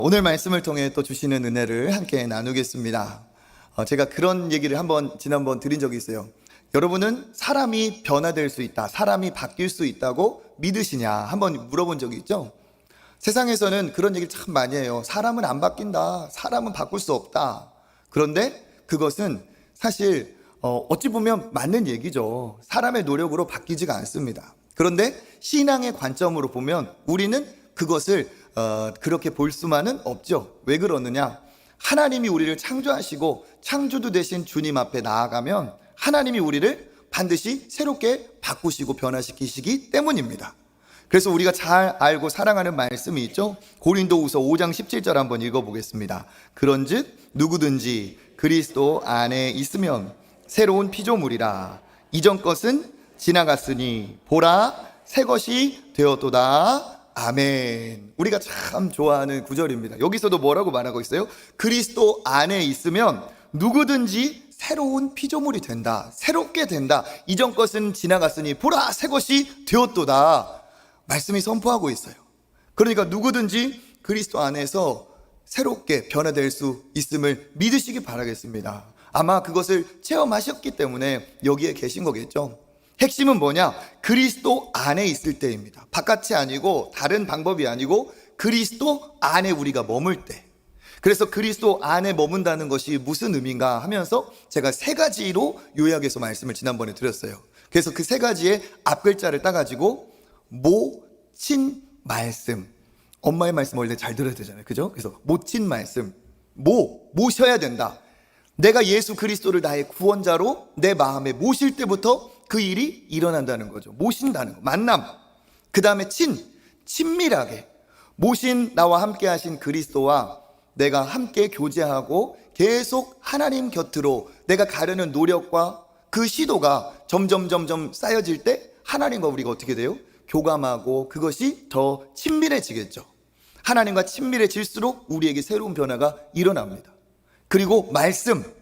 오늘 말씀을 통해 또 주시는 은혜를 함께 나누겠습니다. 제가 그런 얘기를 지난번 드린 적이 있어요. 여러분은 사람이 변화될 수 있다, 사람이 바뀔 수 있다고 믿으시냐 한번 물어본 적이 있죠. 세상에서는 그런 얘기를 참 많이 해요. 사람은 안 바뀐다, 사람은 바꿀 수 없다. 그런데 그것은 사실 어찌 보면 맞는 얘기죠. 사람의 노력으로 바뀌지가 않습니다. 그런데 신앙의 관점으로 보면 우리는 그것을 그렇게 볼 수만은 없죠. 왜 그러느냐? 하나님이 우리를 창조하시고 창조주 되신 주님 앞에 나아가면 하나님이 우리를 반드시 새롭게 바꾸시고 변화시키시기 때문입니다. 그래서 우리가 잘 알고 사랑하는 말씀이 있죠. 고린도후서 5장 17절 한번 읽어보겠습니다. 그런즉 누구든지 그리스도 안에 있으면 새로운 피조물이라. 이전 것은 지나갔으니 보라 새 것이 되었도다. 아멘. 우리가 참 좋아하는 구절입니다. 여기서도 뭐라고 말하고 있어요? 그리스도 안에 있으면 누구든지 새로운 피조물이 된다, 새롭게 된다. 이전 것은 지나갔으니 보라 새 것이 되었도다. 말씀이 선포하고 있어요. 그러니까 누구든지 그리스도 안에서 새롭게 변화될 수 있음을 믿으시기 바라겠습니다. 아마 그것을 체험하셨기 때문에 여기에 계신 거겠죠. 핵심은 뭐냐? 그리스도 안에 있을 때입니다. 바깥이 아니고 다른 방법이 아니고 그리스도 안에 우리가 머물 때. 그래서 그리스도 안에 머문다는 것이 무슨 의미인가 하면서 제가 세 가지로 요약해서 말씀을 지난번에 드렸어요. 그래서 그 세 가지의 앞글자를 따가지고 모친 말씀. 엄마의 말씀 원래 잘 들어야 되잖아요. 그죠? 그래서 모친 말씀. 모셔야 된다. 내가 예수 그리스도를 나의 구원자로 내 마음에 모실 때부터 그 일이 일어난다는 거죠. 모신다는 거. 만남. 그 다음에 친밀하게. 모신 나와 함께 하신 그리스도와 내가 함께 교제하고 계속 하나님 곁으로 내가 가려는 노력과 그 시도가 점점 쌓여질 때 하나님과 우리가 어떻게 돼요? 교감하고 그것이 더 친밀해지겠죠. 하나님과 친밀해질수록 우리에게 새로운 변화가 일어납니다. 그리고 말씀.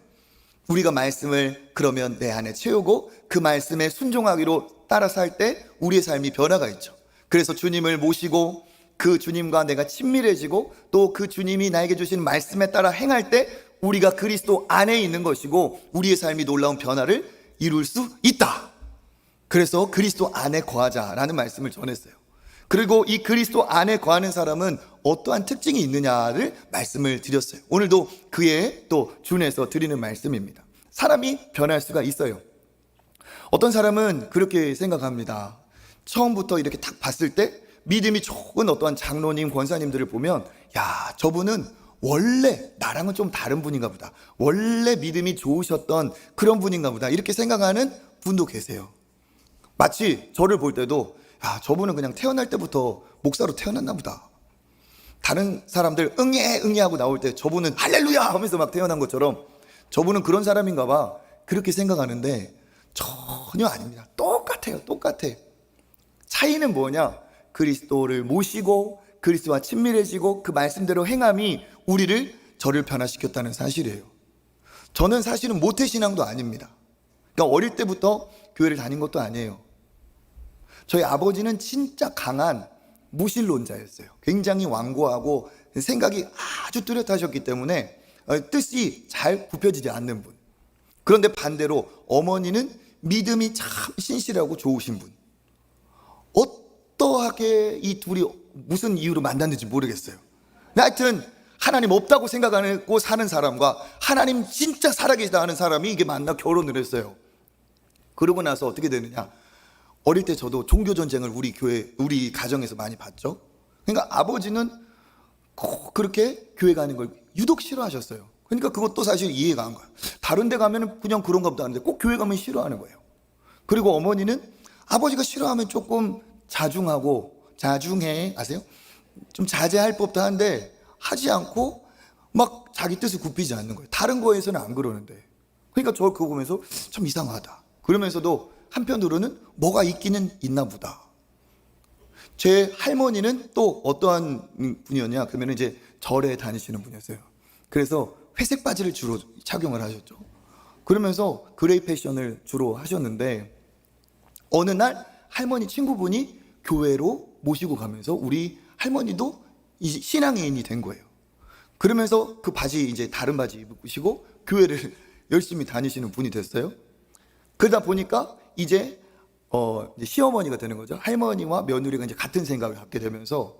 우리가 말씀을 그러면 내 안에 채우고 그 말씀에 순종하기로 따라 살 때 우리의 삶이 변화가 있죠. 그래서 주님을 모시고 그 주님과 내가 친밀해지고 또 그 주님이 나에게 주신 말씀에 따라 행할 때 우리가 그리스도 안에 있는 것이고 우리의 삶이 놀라운 변화를 이룰 수 있다. 그래서 그리스도 안에 거하자라는 말씀을 전했어요. 그리고 이 그리스도 안에 거하는 사람은 어떠한 특징이 있느냐를 말씀을 드렸어요. 오늘도 그에 또 준해서 드리는 말씀입니다. 사람이 변할 수가 있어요. 어떤 사람은 그렇게 생각합니다. 처음부터 이렇게 딱 봤을 때 믿음이 좋은 어떠한 장로님, 권사님들을 보면 야, 저분은 원래 나랑은 좀 다른 분인가 보다. 원래 믿음이 좋으셨던 그런 분인가 보다. 이렇게 생각하는 분도 계세요. 마치 저를 볼 때도 야, 저분은 그냥 태어날 때부터 목사로 태어났나 보다. 다른 사람들 응애 하고 나올 때 저분은 할렐루야 하면서 막 태어난 것처럼 저분은 그런 사람인가 봐. 그렇게 생각하는데 전혀 아닙니다. 똑같아. 차이는 뭐냐? 그리스도를 모시고 그리스도와 친밀해지고 그 말씀대로 행함이 저를 변화시켰다는 사실이에요. 저는 사실은 모태신앙도 아닙니다. 그러니까 어릴 때부터 교회를 다닌 것도 아니에요. 저희 아버지는 진짜 강한 무신론자였어요. 굉장히 완고하고 생각이 아주 뚜렷하셨기 때문에 뜻이 잘 굽혀지지 않는 분. 그런데 반대로 어머니는 믿음이 참 신실하고 좋으신 분. 어떠하게 이 둘이 무슨 이유로 만났는지 모르겠어요. 하여튼 하나님 없다고 생각하고 사는 사람과 하나님 진짜 살아계시다 하는 사람이 이게 만나 결혼을 했어요. 그러고 나서 어떻게 되느냐? 어릴 때 저도 종교전쟁을 우리 가정에서 많이 봤죠. 그러니까 아버지는 꼭 그렇게 교회 가는 걸 유독 싫어하셨어요. 그러니까 그것도 사실 이해가 안 가요. 다른 데 가면 그냥 그런가 보다 하는데 꼭 교회 가면 싫어하는 거예요. 그리고 어머니는 아버지가 싫어하면 조금 자중해 아세요? 좀 자제할 법도 한데 하지 않고 막 자기 뜻을 굽히지 않는 거예요. 다른 거에서는 안 그러는데. 그러니까 저 그거 보면서 참 이상하다. 그러면서도 한편으로는 뭐가 있기는 있나 보다. 제 할머니는 또 어떠한 분이었냐? 그러면 이제 절에 다니시는 분이었어요. 그래서 회색 바지를 주로 착용을 하셨죠. 그러면서 그레이 패션을 주로 하셨는데 어느 날 할머니 친구분이 교회로 모시고 가면서 우리 할머니도 신앙인이 된 거예요. 그러면서 그 바지 이제 다른 바지 입으시고 교회를 열심히 다니시는 분이 됐어요. 그러다 보니까 이제 시어머니가 되는 거죠. 할머니와 며느리가 이제 같은 생각을 갖게 되면서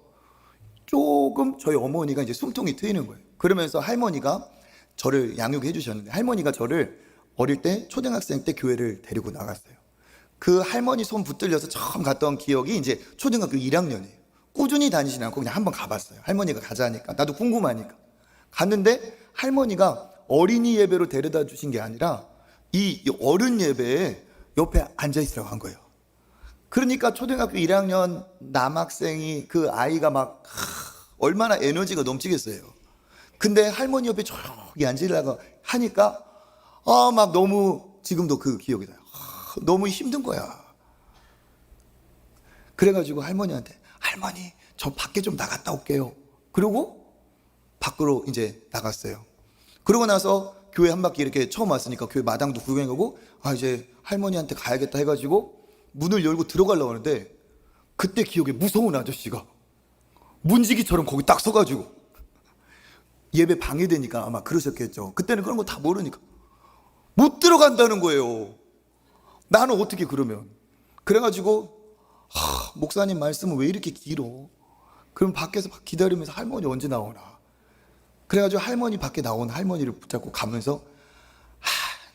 조금 저희 어머니가 이제 숨통이 트이는 거예요. 그러면서 할머니가 저를 양육해 주셨는데, 할머니가 저를 어릴 때 초등학생 때 교회를 데리고 나갔어요. 그 할머니 손 붙들려서 처음 갔던 기억이 이제 초등학교 1학년이에요. 꾸준히 다니진 않고 그냥 한번 가봤어요. 할머니가 가자니까, 나도 궁금하니까 갔는데, 할머니가 어린이 예배로 데려다 주신 게 아니라 이 어른 예배에 옆에 앉아 있으라고 한 거예요. 그러니까 초등학교 1학년 남학생이, 그 아이가 막 얼마나 에너지가 넘치겠어요. 근데 할머니 옆에 조용히 앉으려고 하니까 막 너무, 지금도 그 기억이 나요. 너무 힘든 거야. 그래가지고 할머니한테, 할머니 저 밖에 좀 나갔다 올게요. 그리고 밖으로 이제 나갔어요. 그러고 나서 교회 한 바퀴 이렇게 처음 왔으니까 교회 마당도 구경하고, 이제 할머니한테 가야겠다 해가지고 문을 열고 들어가려고 하는데, 그때 기억에 무서운 아저씨가 문지기처럼 거기 딱 서가지고, 예배 방해되니까 아마 그러셨겠죠. 그때는 그런 거 다 모르니까 못 들어간다는 거예요. 나는 어떻게 그러면. 그래가지고 목사님 말씀은 왜 이렇게 길어? 그럼 밖에서 막 기다리면서 할머니 언제 나오나. 그래가지고 할머니 밖에 나온 할머니를 붙잡고 가면서,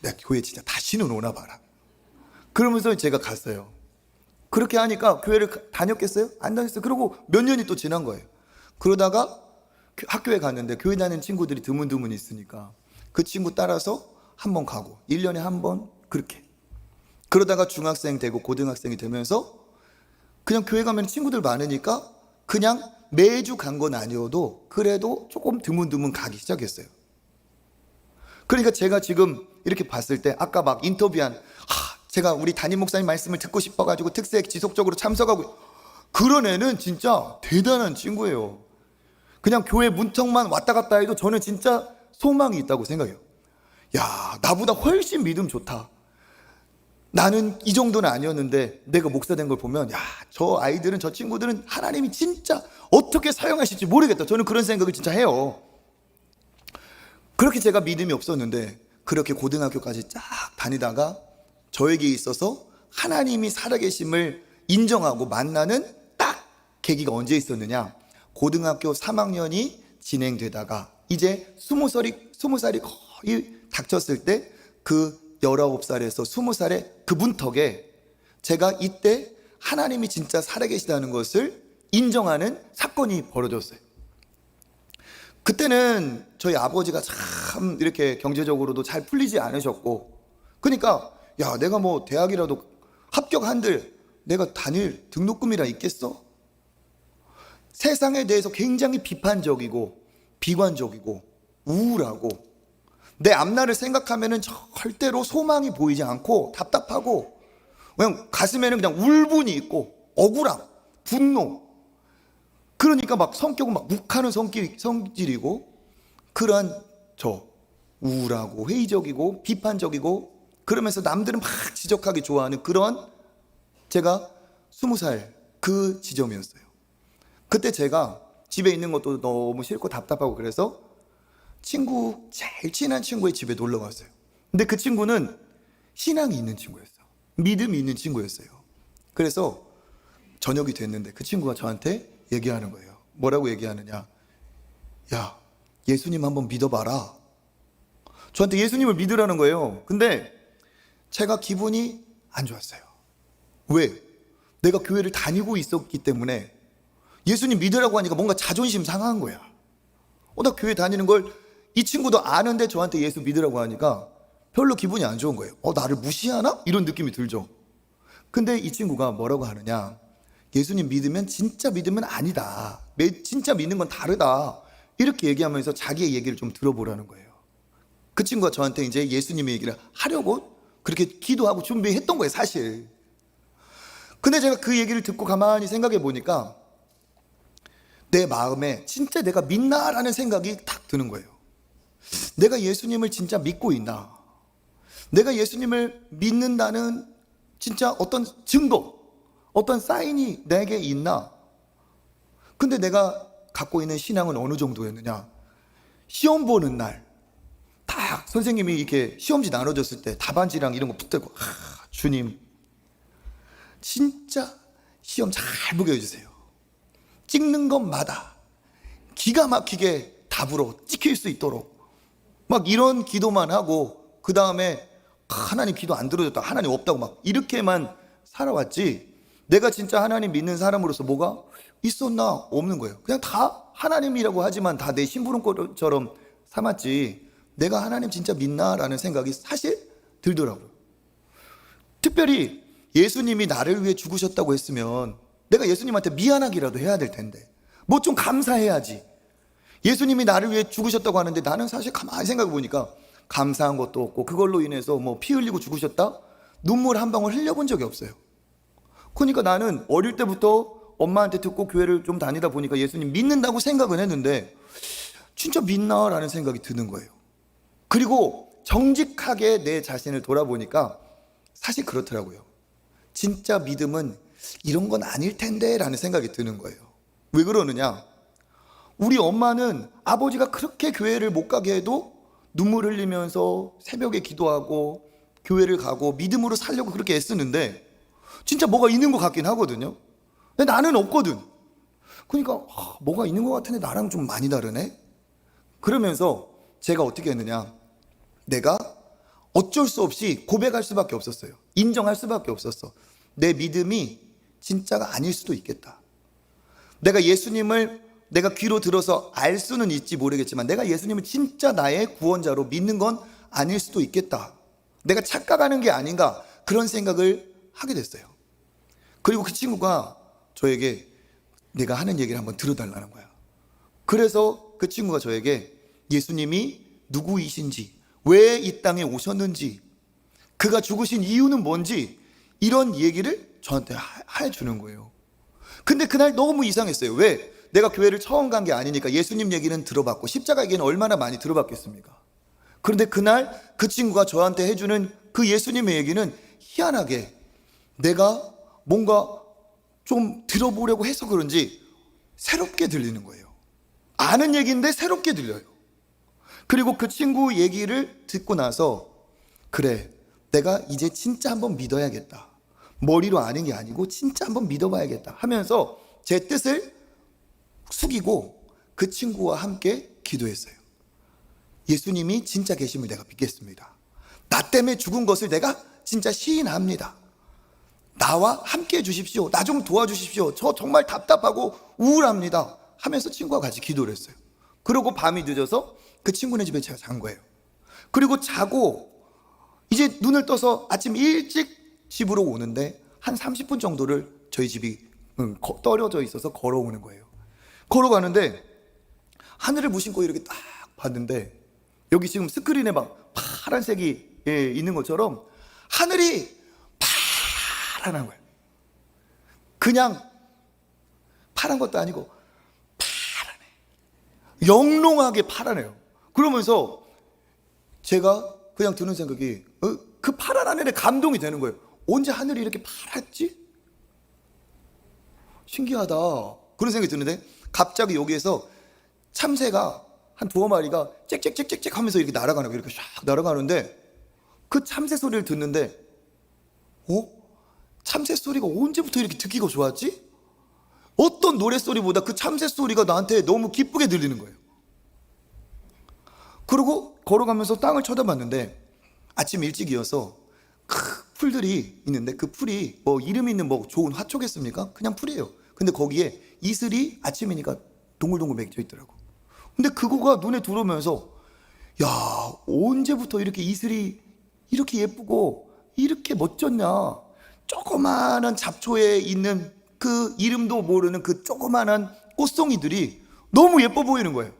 내가 교회 진짜 다시는 오나 봐라. 그러면서 제가 갔어요. 그렇게 하니까 교회를 다녔겠어요? 안 다녔어요. 그리고 몇 년이 또 지난 거예요. 그러다가 학교에 갔는데 교회 다니는 친구들이 드문드문 있으니까 그 친구 따라서 한 번 가고, 1년에 한 번, 그렇게. 그러다가 중학생 되고 고등학생이 되면서 그냥 교회 가면 친구들 많으니까 그냥 매주 간 건 아니어도 그래도 조금 드문드문 가기 시작했어요. 그러니까 제가 지금 이렇게 봤을 때, 아까 막 인터뷰한, 제가 우리 담임 목사님 말씀을 듣고 싶어가지고 특색 지속적으로 참석하고, 그런 애는 진짜 대단한 친구예요. 그냥 교회 문턱만 왔다 갔다 해도 저는 진짜 소망이 있다고 생각해요. 야, 나보다 훨씬 믿음 좋다. 나는 이 정도는 아니었는데 내가 목사 된 걸 보면, 야, 저 아이들은, 저 친구들은 하나님이 진짜 어떻게 사용하실지 모르겠다. 저는 그런 생각을 진짜 해요. 그렇게 제가 믿음이 없었는데 그렇게 고등학교까지 쫙 다니다가 저에게 있어서 하나님이 살아계심을 인정하고 만나는 딱 계기가 언제 있었느냐. 고등학교 3학년이 진행되다가 이제 20살이 거의 닥쳤을 때, 그 19살에서 20살의 그 문턱에 제가 이때 하나님이 진짜 살아계시다는 것을 인정하는 사건이 벌어졌어요. 그때는 저희 아버지가 참 이렇게 경제적으로도 잘 풀리지 않으셨고, 그러니까 야, 내가 뭐 대학이라도 합격한들 내가 다닐 등록금이라 있겠어? 세상에 대해서 굉장히 비판적이고 비관적이고 우울하고, 내 앞날을 생각하면은 절대로 소망이 보이지 않고 답답하고, 그냥 가슴에는 그냥 울분이 있고 억울함, 분노. 그러니까 막 성격은 막 묵하는 성질이고, 그러한 저 우울하고 회의적이고 비판적이고, 그러면서 남들은 막 지적하기 좋아하는 그런 제가 20살 그 지점이었어요. 그때 제가 집에 있는 것도 너무 싫고 답답하고, 그래서 제일 친한 친구의 집에 놀러 갔어요. 근데 그 친구는 신앙이 있는 친구였어요. 믿음이 있는 친구였어요. 그래서 저녁이 됐는데 그 친구가 저한테 얘기하는 거예요. 뭐라고 얘기하느냐. 야, 예수님 한번 믿어봐라. 저한테 예수님을 믿으라는 거예요. 근데 제가 기분이 안 좋았어요. 왜? 내가 교회를 다니고 있었기 때문에 예수님 믿으라고 하니까 뭔가 자존심 상한 거야. 나 교회 다니는 걸 이 친구도 아는데 저한테 예수 믿으라고 하니까 별로 기분이 안 좋은 거예요. 나를 무시하나? 이런 느낌이 들죠. 근데 이 친구가 뭐라고 하느냐. 예수님 믿으면 진짜 믿으면 아니다. 진짜 믿는 건 다르다. 이렇게 얘기하면서 자기의 얘기를 좀 들어보라는 거예요. 그 친구가 저한테 이제 예수님의 얘기를 하려고 그렇게 기도하고 준비했던 거예요, 사실. 근데 제가 그 얘기를 듣고 가만히 생각해 보니까 내 마음에 진짜 내가 믿나라는 생각이 딱 드는 거예요. 내가 예수님을 진짜 믿고 있나? 내가 예수님을 믿는다는 진짜 어떤 증거, 어떤 사인이 내게 있나? 근데 내가 갖고 있는 신앙은 어느 정도였느냐? 시험 보는 날, 딱 선생님이 이렇게 시험지 나눠줬을 때 답안지랑 이런 거 붙들고, 주님, 진짜 시험 잘 보게 해주세요. 찍는 것마다 기가 막히게 답으로 찍힐 수 있도록 막 이런 기도만 하고, 그 다음에 하나님 기도 안 들어줬다, 하나님 없다고 막 이렇게만 살아왔지, 내가 진짜 하나님 믿는 사람으로서 뭐가 있었나? 없는 거예요. 그냥 다 하나님이라고 하지만 다 내 심부름꾼처럼 삼았지, 내가 하나님 진짜 믿나? 라는 생각이 사실 들더라고요. 특별히 예수님이 나를 위해 죽으셨다고 했으면 내가 예수님한테 미안하기라도 해야 될 텐데, 뭐 좀 감사해야지. 예수님이 나를 위해 죽으셨다고 하는데 나는 사실 가만히 생각해 보니까 감사한 것도 없고, 그걸로 인해서 뭐 피 흘리고 죽으셨다? 눈물 한 방울 흘려본 적이 없어요. 그러니까 나는 어릴 때부터 엄마한테 듣고 교회를 좀 다니다 보니까 예수님 믿는다고 생각은 했는데 진짜 믿나? 라는 생각이 드는 거예요. 그리고 정직하게 내 자신을 돌아보니까 사실 그렇더라고요. 진짜 믿음은 이런 건 아닐 텐데 라는 생각이 드는 거예요. 왜 그러느냐? 우리 엄마는 아버지가 그렇게 교회를 못 가게 해도 눈물 흘리면서 새벽에 기도하고 교회를 가고 믿음으로 살려고 그렇게 애쓰는데 진짜 뭐가 있는 것 같긴 하거든요. 근데 나는 없거든. 그러니까 뭐가 있는 것 같은데 나랑 좀 많이 다르네? 그러면서 제가 어떻게 했느냐, 내가 어쩔 수 없이 고백할 수밖에 없었어요. 인정할 수밖에 없었어. 내 믿음이 진짜가 아닐 수도 있겠다. 내가 예수님을 내가 귀로 들어서 알 수는 있지 모르겠지만 내가 예수님을 진짜 나의 구원자로 믿는 건 아닐 수도 있겠다. 내가 착각하는 게 아닌가, 그런 생각을 하게 됐어요. 그리고 그 친구가 저에게 내가 하는 얘기를 한번 들어달라는 거야. 그래서 그 친구가 저에게 예수님이 누구이신지, 왜 이 땅에 오셨는지, 그가 죽으신 이유는 뭔지, 이런 얘기를 저한테 해주는 거예요. 근데 그날 너무 이상했어요. 왜? 내가 교회를 처음 간 게 아니니까 예수님 얘기는 들어봤고 십자가 얘기는 얼마나 많이 들어봤겠습니까? 그런데 그날 그 친구가 저한테 해주는 그 예수님의 얘기는 희한하게 내가 뭔가 좀 들어보려고 해서 그런지 새롭게 들리는 거예요. 아는 얘기인데 새롭게 들려요. 그리고 그 친구 얘기를 듣고 나서 그래, 내가 이제 진짜 한번 믿어야겠다. 머리로 아는 게 아니고 진짜 한번 믿어봐야겠다 하면서 제 뜻을 숙이고 그 친구와 함께 기도했어요. 예수님이 진짜 계심을 내가 믿겠습니다. 나 때문에 죽은 것을 내가 진짜 시인합니다. 나와 함께 해주십시오. 나 좀 도와주십시오. 저 정말 답답하고 우울합니다 하면서 친구와 같이 기도를 했어요. 그리고 밤이 늦어서 그 친구네 집에 제가 잔 거예요. 그리고 자고 이제 눈을 떠서 아침 일찍 집으로 오는데 한 30분 정도를 저희 집이 떨어져 있어서 걸어오는 거예요. 걸어가는데 하늘을 무심코 이렇게 딱 봤는데 여기 지금 스크린에 막 파란색이 있는 것처럼 하늘이 파란 거예요. 그냥 파란 것도 아니고 파라네. 영롱하게 파라네요. 그러면서 제가 그냥 드는 생각이 그 파란 하늘에 감동이 되는 거예요. 언제 하늘이 이렇게 파랗지? 신기하다. 그런 생각이 드는데 갑자기 여기에서 참새가 한 두어 마리가 짹짹짹짹 하면서 이렇게 날아가는 거예요. 이렇게 샥 날아가는데 그 참새 소리를 듣는데 참새 소리가 언제부터 이렇게 듣기가 좋았지? 어떤 노랫소리보다 그 참새 소리가 나한테 너무 기쁘게 들리는 거예요. 그리고 걸어가면서 땅을 쳐다봤는데 아침 일찍이어서 풀들이 있는데 그 풀이 뭐 이름 있는 뭐 좋은 화초겠습니까? 그냥 풀이에요. 근데 거기에 이슬이 아침이니까 동글동글 맺혀 있더라고. 근데 그거가 눈에 들어오면서 야, 언제부터 이렇게 이슬이 이렇게 예쁘고 이렇게 멋졌냐. 조그마한 잡초에 있는 그 이름도 모르는 그 조그마한 꽃송이들이 너무 예뻐 보이는 거예요.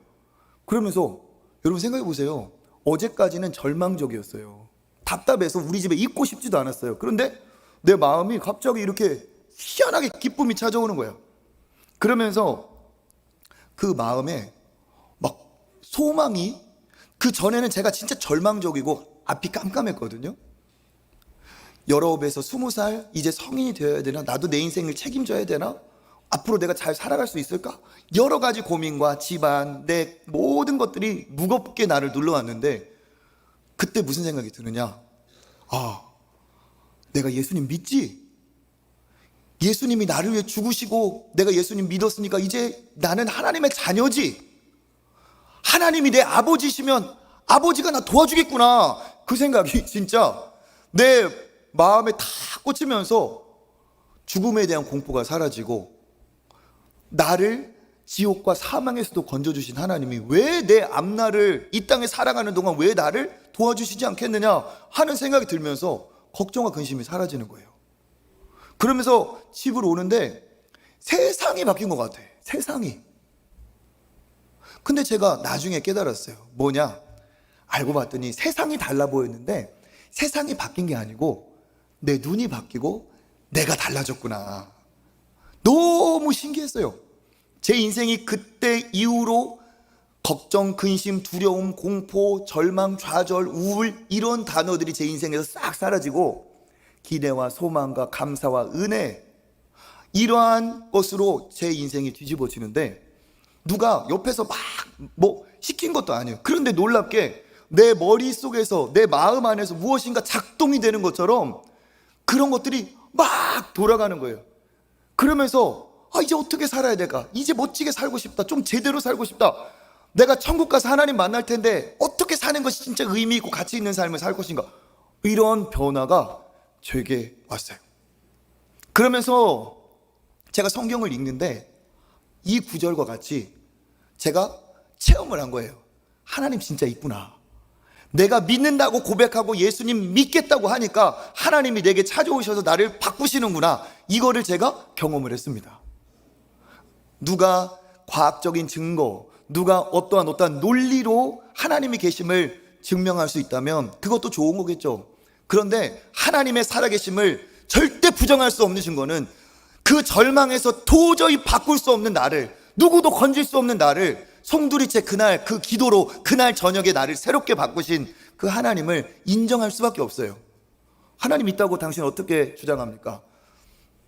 그러면서 여러분 생각해 보세요. 어제까지는 절망적이었어요. 답답해서 우리 집에 있고 싶지도 않았어요. 그런데 내 마음이 갑자기 이렇게 희한하게 기쁨이 찾아오는 거예요. 그러면서 그 마음에 막 소망이, 그 전에는 제가 진짜 절망적이고 앞이 깜깜했거든요. 19에서 20살 이제 성인이 되어야 되나? 나도 내 인생을 책임져야 되나? 앞으로 내가 잘 살아갈 수 있을까? 여러 가지 고민과 집안, 내 모든 것들이 무겁게 나를 눌러왔는데 그때 무슨 생각이 드느냐? 아, 내가 예수님 믿지? 예수님이 나를 위해 죽으시고 내가 예수님 믿었으니까 이제 나는 하나님의 자녀지. 하나님이 내 아버지시면 아버지가 나 도와주겠구나. 그 생각이 진짜 내 마음에 다 꽂히면서 죽음에 대한 공포가 사라지고, 나를 지옥과 사망에서도 건져주신 하나님이 왜 내 앞날을 이 땅에 살아가는 동안 왜 나를 도와주시지 않겠느냐 하는 생각이 들면서 걱정과 근심이 사라지는 거예요. 그러면서 집으로 오는데 세상이 바뀐 것 같아. 세상이. 근데 제가 나중에 깨달았어요. 뭐냐? 알고 봤더니 세상이 달라 보였는데 세상이 바뀐 게 아니고 내 눈이 바뀌고 내가 달라졌구나. 너무 신기했어요. 제 인생이 그때 이후로 걱정, 근심, 두려움, 공포, 절망, 좌절, 우울 이런 단어들이 제 인생에서 싹 사라지고 기대와 소망과 감사와 은혜, 이러한 것으로 제 인생이 뒤집어지는데 누가 옆에서 막 시킨 것도 아니에요. 그런데 놀랍게 내 머릿속에서 내 마음 안에서 무엇인가 작동이 되는 것처럼 그런 것들이 막 돌아가는 거예요. 그러면서 이제 어떻게 살아야 될까? 이제 멋지게 살고 싶다. 좀 제대로 살고 싶다. 내가 천국 가서 하나님 만날 텐데 어떻게 사는 것이 진짜 의미 있고 가치 있는 삶을 살 것인가? 이런 변화가 저에게 왔어요. 그러면서 제가 성경을 읽는데 이 구절과 같이 제가 체험을 한 거예요. 하나님 진짜 있구나. 내가 믿는다고 고백하고 예수님 믿겠다고 하니까 하나님이 내게 찾아오셔서 나를 바꾸시는구나. 이거를 제가 경험을 했습니다. 누가 과학적인 증거, 누가 어떠한 논리로 하나님이 계심을 증명할 수 있다면 그것도 좋은 거겠죠. 그런데 하나님의 살아계심을 절대 부정할 수 없는 증거는 그 절망에서 도저히 바꿀 수 없는 나를, 누구도 건질 수 없는 나를 송두리째 그날 그 기도로 그날 저녁에 나를 새롭게 바꾸신 그 하나님을 인정할 수밖에 없어요. 하나님 있다고 당신 어떻게 주장합니까?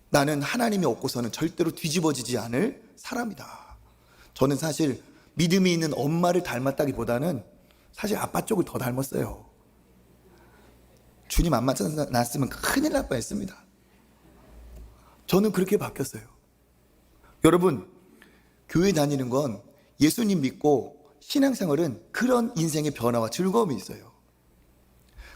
나는 하나님이 없고서는 절대로 뒤집어지지 않을 사람이다. 저는 사실 믿음이 있는 엄마를 닮았다기보다는 사실 아빠 쪽을 더 닮았어요. 주님 안 만났으면 큰일 날 뻔했습니다. 저는 그렇게 바뀌었어요. 여러분, 교회 다니는 건 예수님 믿고 신앙생활은 그런 인생의 변화와 즐거움이 있어요.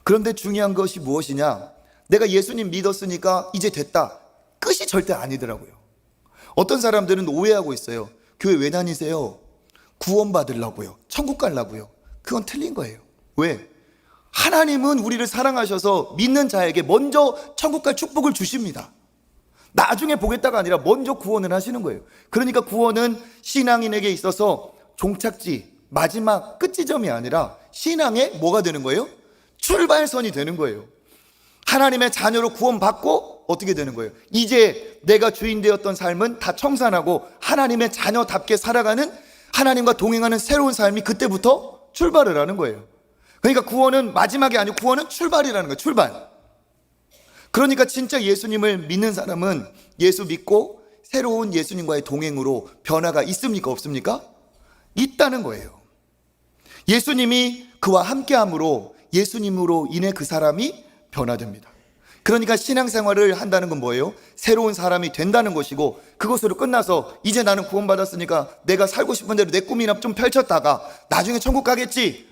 그런데 중요한 것이 무엇이냐? 내가 예수님 믿었으니까 이제 됐다. 끝이 절대 아니더라고요. 어떤 사람들은 오해하고 있어요. 교회 왜 다니세요? 구원받으려고요. 천국 가려고요. 그건 틀린 거예요. 왜? 하나님은 우리를 사랑하셔서 믿는 자에게 먼저 천국 갈 축복을 주십니다. 나중에 보겠다가 아니라 먼저 구원을 하시는 거예요. 그러니까 구원은 신앙인에게 있어서 종착지, 마지막 끝지점이 아니라 신앙의 뭐가 되는 거예요? 출발선이 되는 거예요. 하나님의 자녀로 구원받고 어떻게 되는 거예요? 이제 내가 주인 되었던 삶은 다 청산하고 하나님의 자녀답게 살아가는, 하나님과 동행하는 새로운 삶이 그때부터 출발을 하는 거예요. 그러니까 구원은 마지막이 아니고 구원은 출발이라는 거예요. 출발. 그러니까 진짜 예수님을 믿는 사람은 예수 믿고 새로운 예수님과의 동행으로 변화가 있습니까? 없습니까? 있다는 거예요. 예수님이 그와 함께함으로 예수님으로 인해 그 사람이 변화됩니다. 그러니까 신앙생활을 한다는 건 뭐예요? 새로운 사람이 된다는 것이고, 그것으로 끝나서 이제 나는 구원받았으니까 내가 살고 싶은 대로 내 꿈이나 좀 펼쳤다가 나중에 천국 가겠지,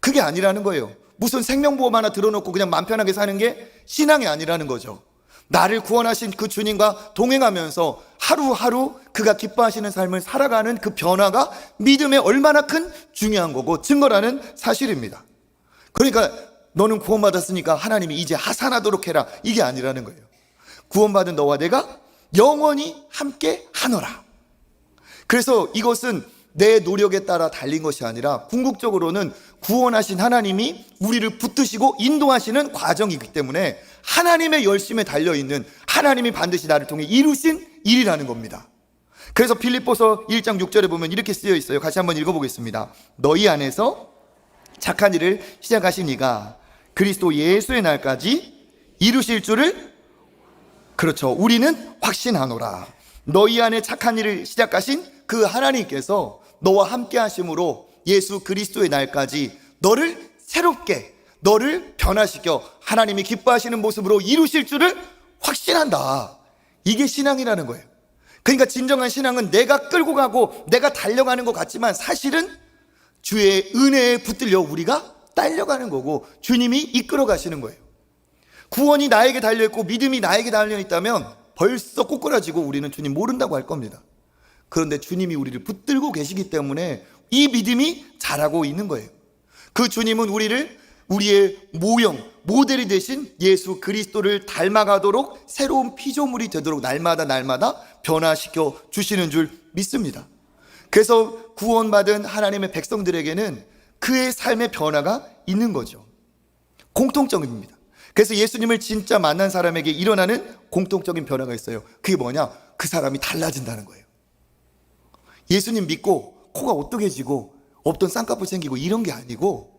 그게 아니라는 거예요. 무슨 생명보험 하나 들어놓고 그냥 맘 편하게 사는 게 신앙이 아니라는 거죠. 나를 구원하신 그 주님과 동행하면서 하루하루 그가 기뻐하시는 삶을 살아가는 그 변화가 믿음에 얼마나 큰 중요한 거고 증거라는 사실입니다. 그러니까 너는 구원받았으니까 하나님이 이제 하산하도록 해라, 이게 아니라는 거예요. 구원받은 너와 내가 영원히 함께 하노라. 그래서 이것은 내 노력에 따라 달린 것이 아니라 궁극적으로는 구원하신 하나님이 우리를 붙드시고 인도하시는 과정이기 때문에 하나님의 열심에 달려있는, 하나님이 반드시 나를 통해 이루신 일이라는 겁니다. 그래서 빌립보서 1장 6절에 보면 이렇게 쓰여 있어요. 같이 한번 읽어보겠습니다. 너희 안에서 착한 일을 시작하신 이가 그리스도 예수의 날까지 이루실 줄을, 그렇죠, 우리는 확신하노라. 너희 안에 착한 일을 시작하신 그 하나님께서 너와 함께 하심으로 예수 그리스도의 날까지 너를 새롭게, 너를 변화시켜 하나님이 기뻐하시는 모습으로 이루실 줄을 확신한다. 이게 신앙이라는 거예요. 그러니까 진정한 신앙은 내가 끌고 가고 내가 달려가는 것 같지만 사실은 주의 은혜에 붙들려 우리가 딸려가는 거고 주님이 이끌어 가시는 거예요. 구원이 나에게 달려있고 믿음이 나에게 달려있다면 벌써 꼬꾸라지고 우리는 주님 모른다고 할 겁니다. 그런데 주님이 우리를 붙들고 계시기 때문에 이 믿음이 자라고 있는 거예요. 그 주님은 우리의 모형, 모델이 되신 예수 그리스도를 닮아가도록 새로운 피조물이 되도록 날마다 변화시켜 주시는 줄 믿습니다. 그래서 구원받은 하나님의 백성들에게는 그의 삶의 변화가 있는 거죠. 공통점입니다. 그래서 예수님을 진짜 만난 사람에게 일어나는 공통적인 변화가 있어요. 그게 뭐냐? 그 사람이 달라진다는 거예요. 예수님 믿고 코가 오똑해지고 없던 쌍꺼풀 생기고 이런 게 아니고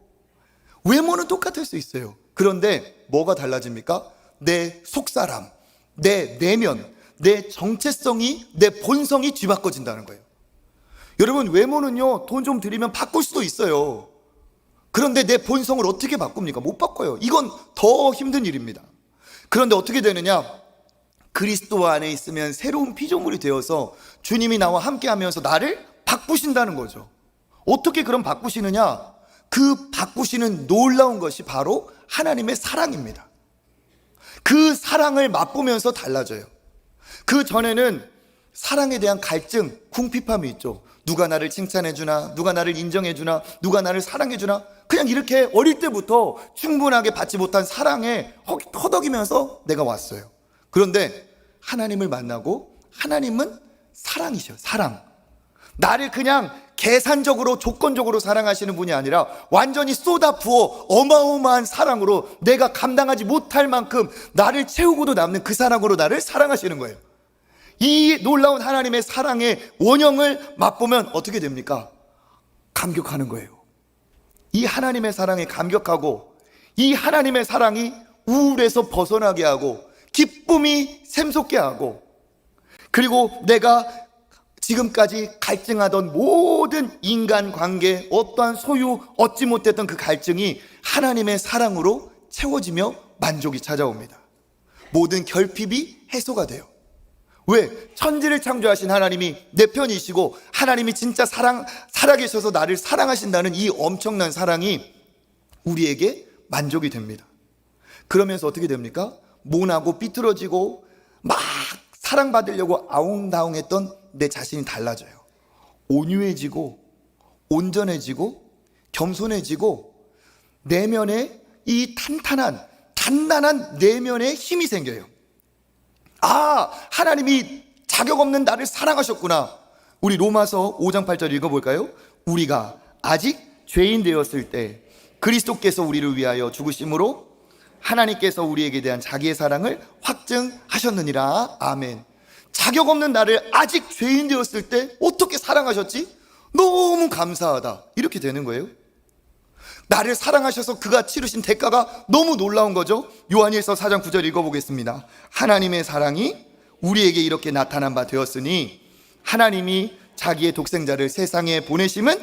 외모는 똑같을 수 있어요. 그런데 뭐가 달라집니까? 내 속사람, 내 내면, 내 정체성이, 내 본성이 뒤바꿔진다는 거예요. 여러분, 외모는요, 돈 좀 들이면 바꿀 수도 있어요. 그런데 내 본성을 어떻게 바꿉니까? 못 바꿔요. 이건 더 힘든 일입니다. 그런데 어떻게 되느냐? 그리스도 안에 있으면 새로운 피조물이 되어서 주님이 나와 함께 하면서 나를 바꾸신다는 거죠. 어떻게 그럼 바꾸시느냐? 그 바꾸시는 놀라운 것이 바로 하나님의 사랑입니다. 그 사랑을 맛보면서 달라져요. 그 전에는 사랑에 대한 갈증, 궁핍함이 있죠. 누가 나를 칭찬해주나, 누가 나를 인정해주나, 누가 나를 사랑해주나, 그냥 이렇게 어릴 때부터 충분하게 받지 못한 사랑에 허덕이면서 내가 왔어요. 그런데 하나님을 만나고 하나님은 사랑이셔. 사랑. 나를 그냥 계산적으로 조건적으로 사랑하시는 분이 아니라 완전히 쏟아 부어 어마어마한 사랑으로 내가 감당하지 못할 만큼 나를 채우고도 남는 그 사랑으로 나를 사랑하시는 거예요. 이 놀라운 하나님의 사랑의 원형을 맛보면 어떻게 됩니까? 감격하는 거예요. 이 하나님의 사랑에 감격하고 이 하나님의 사랑이 우울에서 벗어나게 하고 기쁨이 샘솟게 하고 그리고 내가 지금까지 갈증하던 모든 인간관계 어떠한 소유 얻지 못했던 그 갈증이 하나님의 사랑으로 채워지며 만족이 찾아옵니다. 모든 결핍이 해소가 돼요. 왜? 천지를 창조하신 하나님이 내 편이시고 하나님이 진짜 살아계셔서 나를 사랑하신다는 이 엄청난 사랑이 우리에게 만족이 됩니다. 그러면서 어떻게 됩니까? 모나고 삐뚤어지고 막 사랑받으려고 아웅다웅했던 내 자신이 달라져요. 온유해지고 온전해지고 겸손해지고 내면에 이 단단한 내면에 힘이 생겨요. 아, 하나님이 자격 없는 나를 사랑하셨구나. 우리 로마서 5장 8절 읽어볼까요? 우리가 아직 죄인 되었을 때 그리스도께서 우리를 위하여 죽으심으로 하나님께서 우리에게 대한 자기의 사랑을 확증하셨느니라. 아멘. 자격 없는 나를 아직 죄인 되었을 때 어떻게 사랑하셨지? 너무 감사하다. 이렇게 되는 거예요. 나를 사랑하셔서 그가 치르신 대가가 너무 놀라운 거죠. 요한일서 4장 9절 읽어보겠습니다. 하나님의 사랑이 우리에게 이렇게 나타난 바 되었으니 하나님이 자기의 독생자를 세상에 보내심은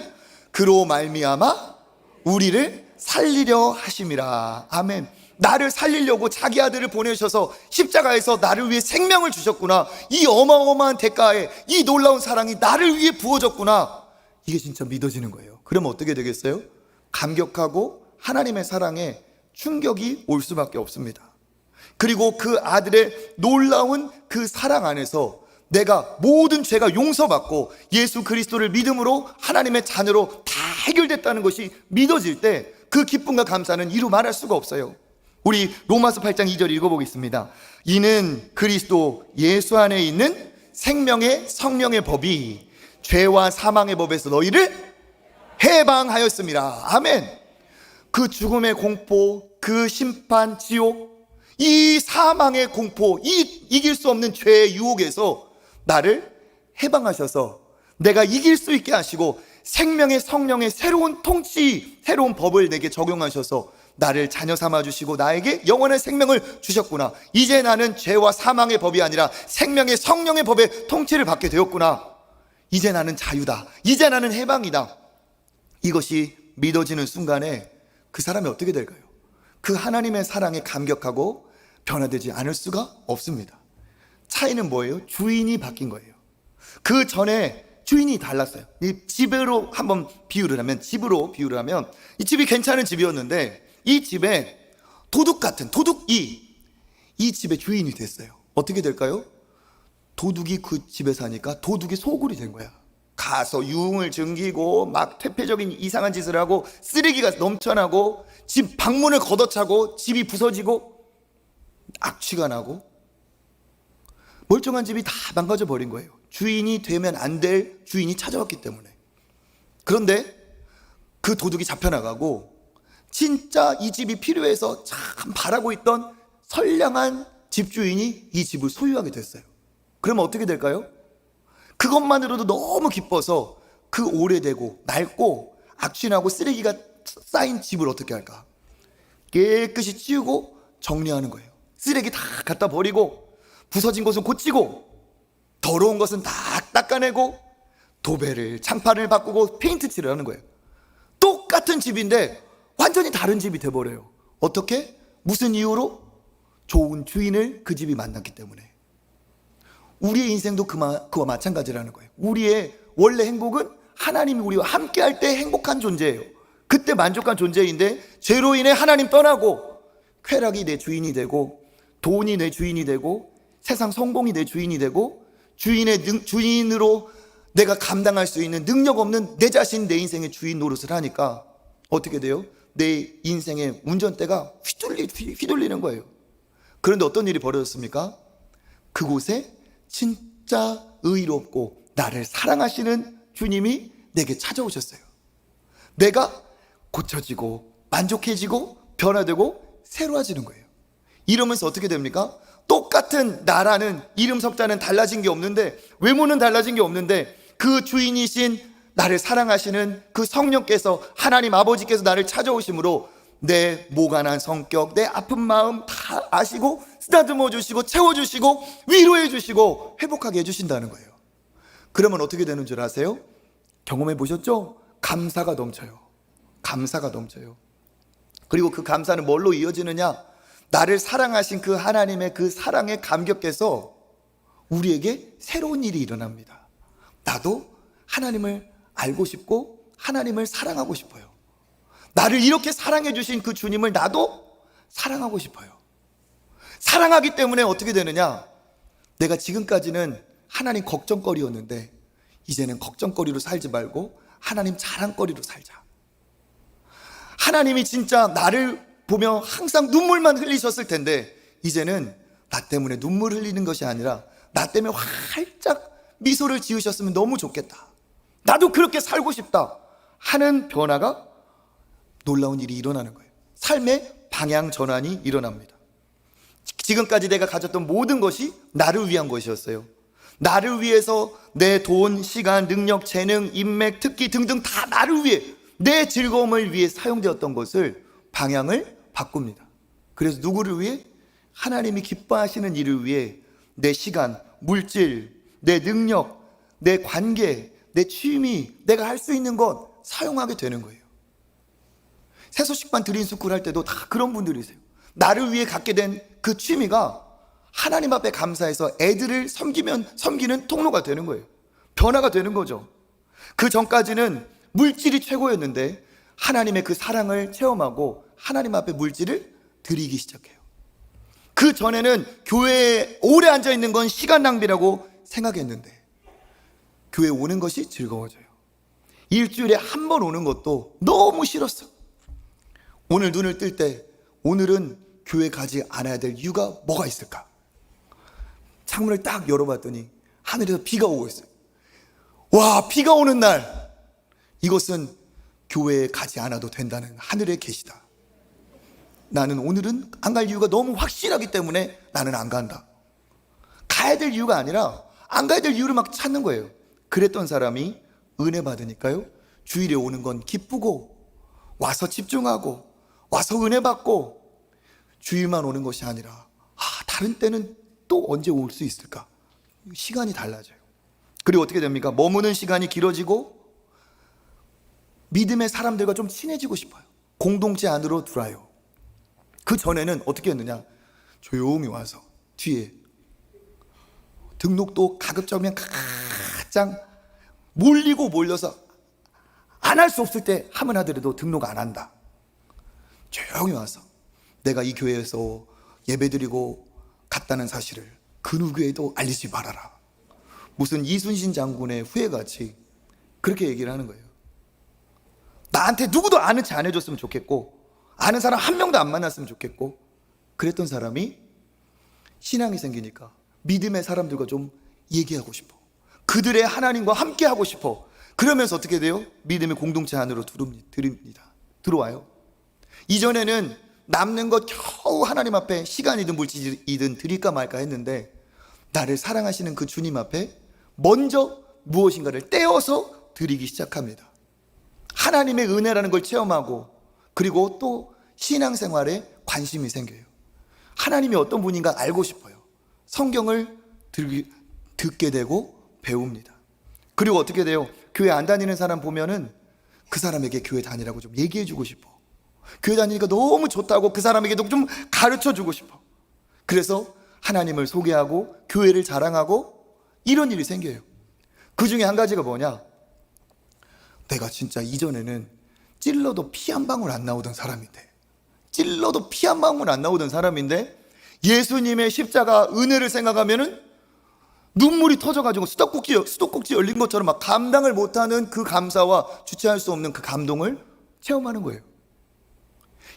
그로 말미암아 우리를 살리려 하심이라. 아멘. 나를 살리려고 자기 아들을 보내셔서 십자가에서 나를 위해 생명을 주셨구나. 이 어마어마한 대가에 이 놀라운 사랑이 나를 위해 부어졌구나. 이게 진짜 믿어지는 거예요. 그러면 어떻게 되겠어요? 감격하고 하나님의 사랑에 충격이 올 수밖에 없습니다. 그리고 그 아들의 놀라운 그 사랑 안에서 내가 모든 죄가 용서받고 예수 그리스도를 믿음으로 하나님의 자녀로 다 해결됐다는 것이 믿어질 때 그 기쁨과 감사는 이루 말할 수가 없어요. 우리 로마서 8장 2절 읽어보겠습니다. 이는 그리스도 예수 안에 있는 생명의 성령의 법이 죄와 사망의 법에서 너희를 해방하였습니다. 아멘. 그 죽음의 공포, 그 심판, 지옥, 이 사망의 공포, 이 이길 수 없는 죄의 유혹에서 나를 해방하셔서 내가 이길 수 있게 하시고 생명의 성령의 새로운 통치, 새로운 법을 내게 적용하셔서 나를 자녀 삼아 주시고 나에게 영원한 생명을 주셨구나. 이제 나는 죄와 사망의 법이 아니라 생명의 성령의 법의 통치를 받게 되었구나. 이제 나는 자유다. 이제 나는 해방이다. 이것이 믿어지는 순간에 그 사람이 어떻게 될까요? 그 하나님의 사랑에 감격하고 변화되지 않을 수가 없습니다. 차이는 뭐예요? 주인이 바뀐 거예요. 그 전에 주인이 달랐어요. 이 집으로 한번 비유를 하면, 이 집이 괜찮은 집이었는데 이 집에 도둑 같은 도둑이 이 집의 주인이 됐어요. 어떻게 될까요? 도둑이 그 집에 사니까 도둑이 소굴이 된 거야. 가서 유흥을 즐기고 막 퇴폐적인 이상한 짓을 하고 쓰레기가 넘쳐나고 집 방문을 걷어차고 집이 부서지고 악취가 나고 멀쩡한 집이 다 망가져 버린 거예요. 주인이 되면 안 될 주인이 찾아왔기 때문에. 그런데 그 도둑이 잡혀나가고 진짜 이 집이 필요해서 참 바라고 있던 선량한 집주인이 이 집을 소유하게 됐어요. 그러면 어떻게 될까요? 그것만으로도 너무 기뻐서 그 오래되고 낡고 악취나고 쓰레기가 쌓인 집을 어떻게 할까? 깨끗이 치우고 정리하는 거예요. 쓰레기 다 갖다 버리고 부서진 것은 고치고 더러운 것은 다 닦아내고 도배를, 창판을 바꾸고 페인트 칠을 하는 거예요. 똑같은 집인데 완전히 다른 집이 돼버려요. 어떻게? 무슨 이유로? 좋은 주인을 그 집이 만났기 때문에. 우리의 인생도 그와 마찬가지라는 거예요. 우리의 원래 행복은 하나님이 우리와 함께 할 때 행복한 존재예요. 그때 만족한 존재인데 죄로 인해 하나님 떠나고 쾌락이 내 주인이 되고 돈이 내 주인이 되고 세상 성공이 내 주인이 되고 주인으로 내가 감당할 수 있는 능력 없는 내 자신, 내 인생의 주인 노릇을 하니까 어떻게 돼요? 내 인생의 운전대가 휘둘리는 거예요. 그런데 어떤 일이 벌어졌습니까? 그곳에 진짜 의롭고 나를 사랑하시는 주님이 내게 찾아오셨어요. 내가 고쳐지고 만족해지고 변화되고 새로워지는 거예요. 이러면서 어떻게 됩니까? 똑같은 나라는 이름 석자는 달라진 게 없는데, 외모는 달라진 게 없는데 그 주인이신 나를 사랑하시는 그 성령께서, 하나님 아버지께서 나를 찾아오심으로 내 모간한 성격, 내 아픈 마음 다 아시고 쓰다듬어 주시고 채워주시고 위로해 주시고 회복하게 해주신다는 거예요. 그러면 어떻게 되는 줄 아세요? 경험해 보셨죠? 감사가 넘쳐요. 감사가 넘쳐요. 그리고 그 감사는 뭘로 이어지느냐? 나를 사랑하신 그 하나님의 그 사랑에 감격해서 우리에게 새로운 일이 일어납니다. 나도 하나님을 알고 싶고 하나님을 사랑하고 싶어요. 나를 이렇게 사랑해 주신 그 주님을 나도 사랑하고 싶어요. 사랑하기 때문에 어떻게 되느냐? 내가 지금까지는 하나님 걱정거리였는데 이제는 걱정거리로 살지 말고 하나님 자랑거리로 살자. 하나님이 진짜 나를 보며 항상 눈물만 흘리셨을 텐데 이제는 나 때문에 눈물 흘리는 것이 아니라 나 때문에 활짝 미소를 지으셨으면 너무 좋겠다. 나도 그렇게 살고 싶다 하는 변화가, 놀라운 일이 일어나는 거예요. 삶의 방향 전환이 일어납니다. 지금까지 내가 가졌던 모든 것이 나를 위한 것이었어요. 나를 위해서 내 돈, 시간, 능력, 재능, 인맥, 특기 등등 다 나를 위해, 내 즐거움을 위해 사용되었던 것을 방향을 바꿉니다. 그래서 누구를 위해? 하나님이 기뻐하시는 일을 위해 내 시간, 물질, 내 능력, 내 관계, 내 취미, 내가 할 수 있는 것 사용하게 되는 거예요. 새소식반 드림스쿨 할 때도 다 그런 분들이세요. 나를 위해 갖게 된 그 취미가 하나님 앞에 감사해서 애들을 섬기는 통로가 되는 거예요. 변화가 되는 거죠. 그 전까지는 물질이 최고였는데 하나님의 그 사랑을 체험하고 하나님 앞에 물질을 드리기 시작해요. 그 전에는 교회에 오래 앉아 있는 건 시간 낭비라고 생각했는데 교회 오는 것이 즐거워져요. 일주일에 한 번 오는 것도 너무 싫었어. 오늘 눈을 뜰 때 오늘은 교회 가지 않아야 될 이유가 뭐가 있을까? 창문을 딱 열어봤더니 하늘에서 비가 오고 있어요. 와, 비가 오는 날, 이것은 교회에 가지 않아도 된다는 하늘의 계시다. 나는 오늘은 안 갈 이유가 너무 확실하기 때문에 나는 안 간다. 가야 될 이유가 아니라 안 가야 될 이유를 막 찾는 거예요. 그랬던 사람이 은혜 받으니까요, 주일에 오는 건 기쁘고 와서 집중하고 와서 은혜 받고 주일만 오는 것이 아니라 다른 때는 또 언제 올 수 있을까? 시간이 달라져요. 그리고 어떻게 됩니까? 머무는 시간이 길어지고 믿음의 사람들과 좀 친해지고 싶어요. 공동체 안으로 들어와요. 그 전에는 어떻게 했느냐? 조용히 와서 뒤에 등록도 가급적이면 가장 몰리고 몰려서 안 할 수 없을 때 하면 하더라도 등록 안 한다. 조용히 와서 내가 이 교회에서 예배드리고 갔다는 사실을 그 누구에도 알리지 말아라. 무슨 이순신 장군의 후예같이 그렇게 얘기를 하는 거예요. 나한테 누구도 아는 체 안 해줬으면 좋겠고 아는 사람 한 명도 안 만났으면 좋겠고 그랬던 사람이 신앙이 생기니까 믿음의 사람들과 좀 얘기하고 싶어. 그들의 하나님과 함께 하고 싶어. 그러면서 어떻게 돼요? 믿음의 공동체 안으로 들어와요. 이전에는 남는 것 겨우 하나님 앞에 시간이든 물질이든 드릴까 말까 했는데 나를 사랑하시는 그 주님 앞에 먼저 무엇인가를 떼어서 드리기 시작합니다. 하나님의 은혜라는 걸 체험하고 그리고 또 신앙생활에 관심이 생겨요. 하나님이 어떤 분인가 알고 싶어요. 성경을 듣게 되고 배웁니다. 그리고 어떻게 돼요? 교회 안 다니는 사람 보면은 그 사람에게 교회 다니라고 좀 얘기해 주고 싶어. 교회 다니니까 너무 좋다고 그 사람에게도 좀 가르쳐 주고 싶어. 그래서 하나님을 소개하고 교회를 자랑하고 이런 일이 생겨요. 그 중에 한 가지가 뭐냐? 내가 진짜 이전에는 찔러도 피 한 방울 안 나오던 사람인데 예수님의 십자가 은혜를 생각하면은 눈물이 터져가지고 수도꼭지 열린 것처럼 막 감당을 못하는 그 감사와 주체할 수 없는 그 감동을 체험하는 거예요.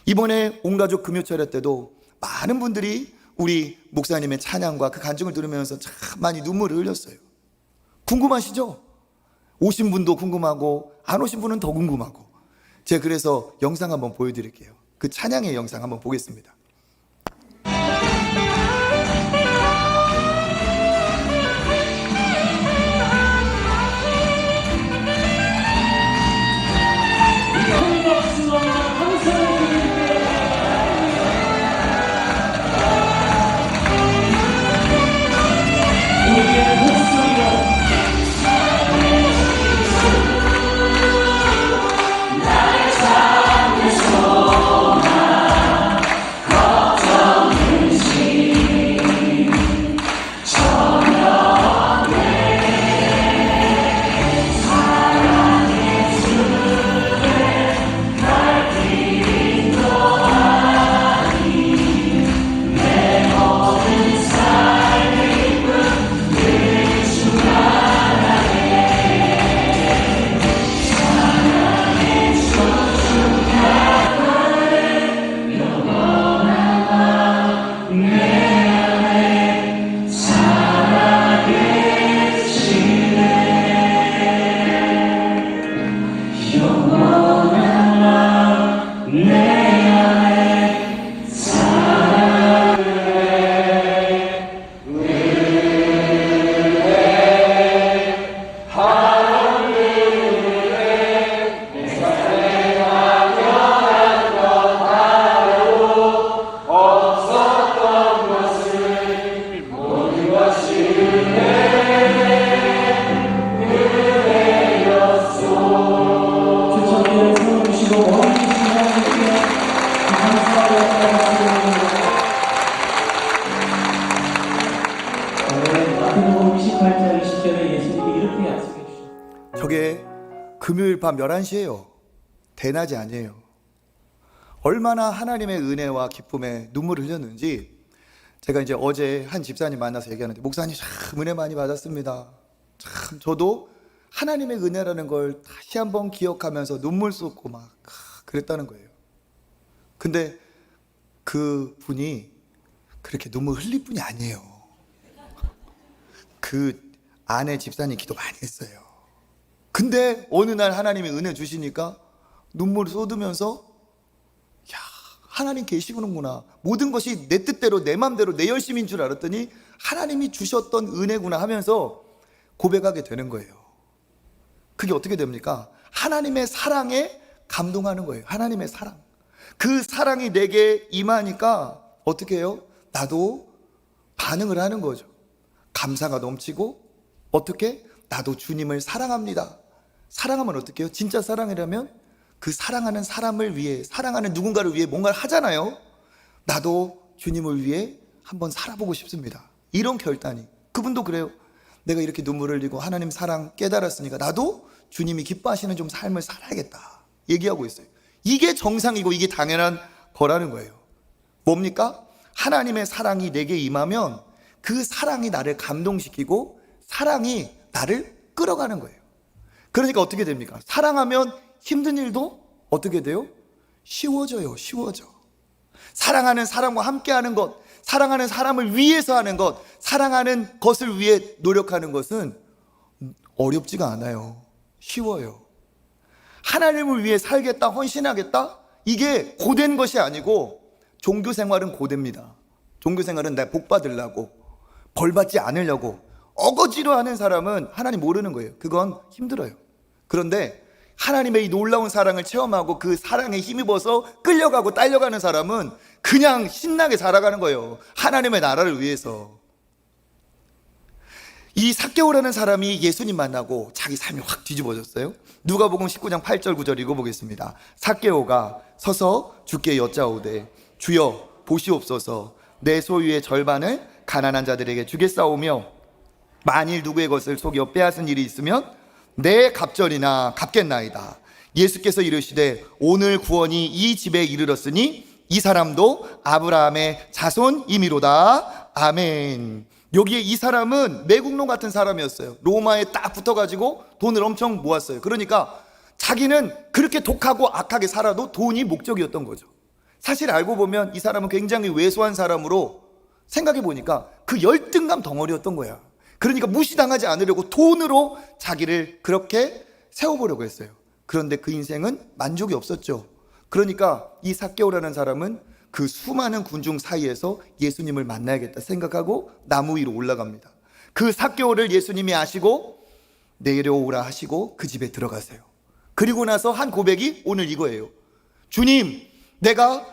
이번에 온가족 금요철회 때도 많은 분들이 우리 목사님의 찬양과 그 간증을 들으면서 참 많이 눈물을 흘렸어요. 궁금하시죠? 오신 분도 궁금하고 안 오신 분은 더 궁금하고 제가 그래서 영상 한번 보여드릴게요. 그 찬양의 영상 한번 보겠습니다. 저게 금요일 밤 11시예요. 대낮이 아니에요. 얼마나 하나님의 은혜와 기쁨에 눈물을 흘렸는지 제가 이제 어제 한 집사님 만나서 얘기하는데 목사님 참 은혜 많이 받았습니다. 참 저도 하나님의 은혜라는 걸 다시 한번 기억하면서 눈물 쏟고 막 그랬다는 거예요. 근데 그 분이 그렇게 눈물 흘릴 분이 아니에요. 그 아내 집사님 기도 많이 했어요. 근데 어느 날 하나님이 은혜 주시니까 눈물을 쏟으면서 야, 하나님 계시구나. 모든 것이 내 뜻대로 내 맘대로 내 열심인 줄 알았더니 하나님이 주셨던 은혜구나 하면서 고백하게 되는 거예요. 그게 어떻게 됩니까? 하나님의 사랑에 감동하는 거예요. 하나님의 사랑. 그 사랑이 내게 임하니까 어떻게 해요? 나도 반응을 하는 거죠. 감사가 넘치고 어떻게? 나도 주님을 사랑합니다. 사랑하면 어떻게 해요? 진짜 사랑이라면 그 사랑하는 사람을 위해, 사랑하는 누군가를 위해 뭔가를 하잖아요. 나도 주님을 위해 한번 살아보고 싶습니다. 이런 결단이. 그분도 그래요. 내가 이렇게 눈물을 흘리고 하나님 사랑 깨달았으니까 나도 주님이 기뻐하시는 좀 삶을 살아야겠다 얘기하고 있어요. 이게 정상이고 이게 당연한 거라는 거예요. 뭡니까? 하나님의 사랑이 내게 임하면 그 사랑이 나를 감동시키고 사랑이 나를 끌어가는 거예요. 그러니까 어떻게 됩니까? 사랑하면 힘든 일도 어떻게 돼요? 쉬워져요. 쉬워져. 사랑하는 사람과 함께하는 것, 사랑하는 사람을 위해서 하는 것, 사랑하는 것을 위해 노력하는 것은 어렵지가 않아요. 쉬워요. 하나님을 위해 살겠다, 헌신하겠다? 이게 고된 것이 아니고 종교 생활은 고됩니다. 종교 생활은 내 복 받으려고, 벌 받지 않으려고 어거지로 하는 사람은 하나님 모르는 거예요. 그건 힘들어요. 그런데 하나님의 이 놀라운 사랑을 체험하고 그 사랑에 힘입어서 끌려가고 딸려가는 사람은 그냥 신나게 살아가는 거예요. 하나님의 나라를 위해서. 이 삭개오라는 사람이 예수님 만나고 자기 삶이 확 뒤집어졌어요. 누가복음 19장 8절 9절 읽어보겠습니다. 삭개오가 서서 주께 여짜오되 주여 보시옵소서, 내 소유의 절반을 가난한 자들에게 주겠사오며 만일 누구의 것을 속여 빼앗은 일이 있으면 내 갑절이나 갚겠나이다. 예수께서 이르시되 오늘 구원이 이 집에 이르렀으니 이 사람도 아브라함의 자손이미로다. 아멘. 여기에 이 사람은 매국노 같은 사람이었어요. 로마에 딱 붙어가지고 돈을 엄청 모았어요. 그러니까 자기는 그렇게 독하고 악하게 살아도 돈이 목적이었던 거죠. 사실 알고 보면 이 사람은 굉장히 왜소한 사람으로 생각해 보니까 그 열등감 덩어리였던 거야. 그러니까 무시당하지 않으려고 돈으로 자기를 그렇게 세워보려고 했어요. 그런데 그 인생은 만족이 없었죠. 그러니까 이 삭개오라는 사람은 그 수많은 군중 사이에서 예수님을 만나야겠다 생각하고 나무 위로 올라갑니다. 그 삭개오를 예수님이 아시고 내려오라 하시고 그 집에 들어가세요. 그리고 나서 한 고백이 오늘 이거예요. 주님, 내가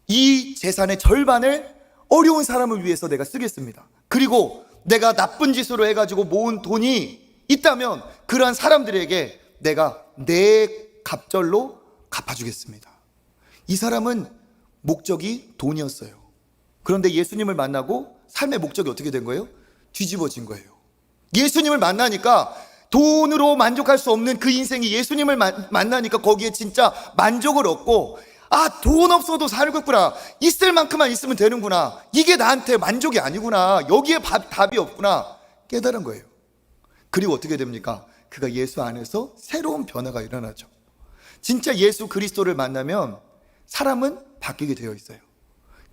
이 재산의 절반을 어려운 사람을 위해서 내가 쓰겠습니다. 그리고 내가 나쁜 짓으로 해가지고 모은 돈이 있다면 그러한 사람들에게 내가 내 갑절로 갚아주겠습니다. 이 사람은 목적이 돈이었어요. 그런데 예수님을 만나고 삶의 목적이 어떻게 된 거예요? 뒤집어진 거예요. 예수님을 만나니까 돈으로 만족할 수 없는 그 인생이 예수님을 만나니까 거기에 진짜 만족을 얻고, 아, 돈 없어도 살겠구나, 있을 만큼만 있으면 되는구나, 이게 나한테 만족이 아니구나, 여기에 답이 없구나 깨달은 거예요. 그리고 어떻게 됩니까? 그가 예수 안에서 새로운 변화가 일어나죠. 진짜 예수 그리스도를 만나면 사람은 바뀌게 되어 있어요.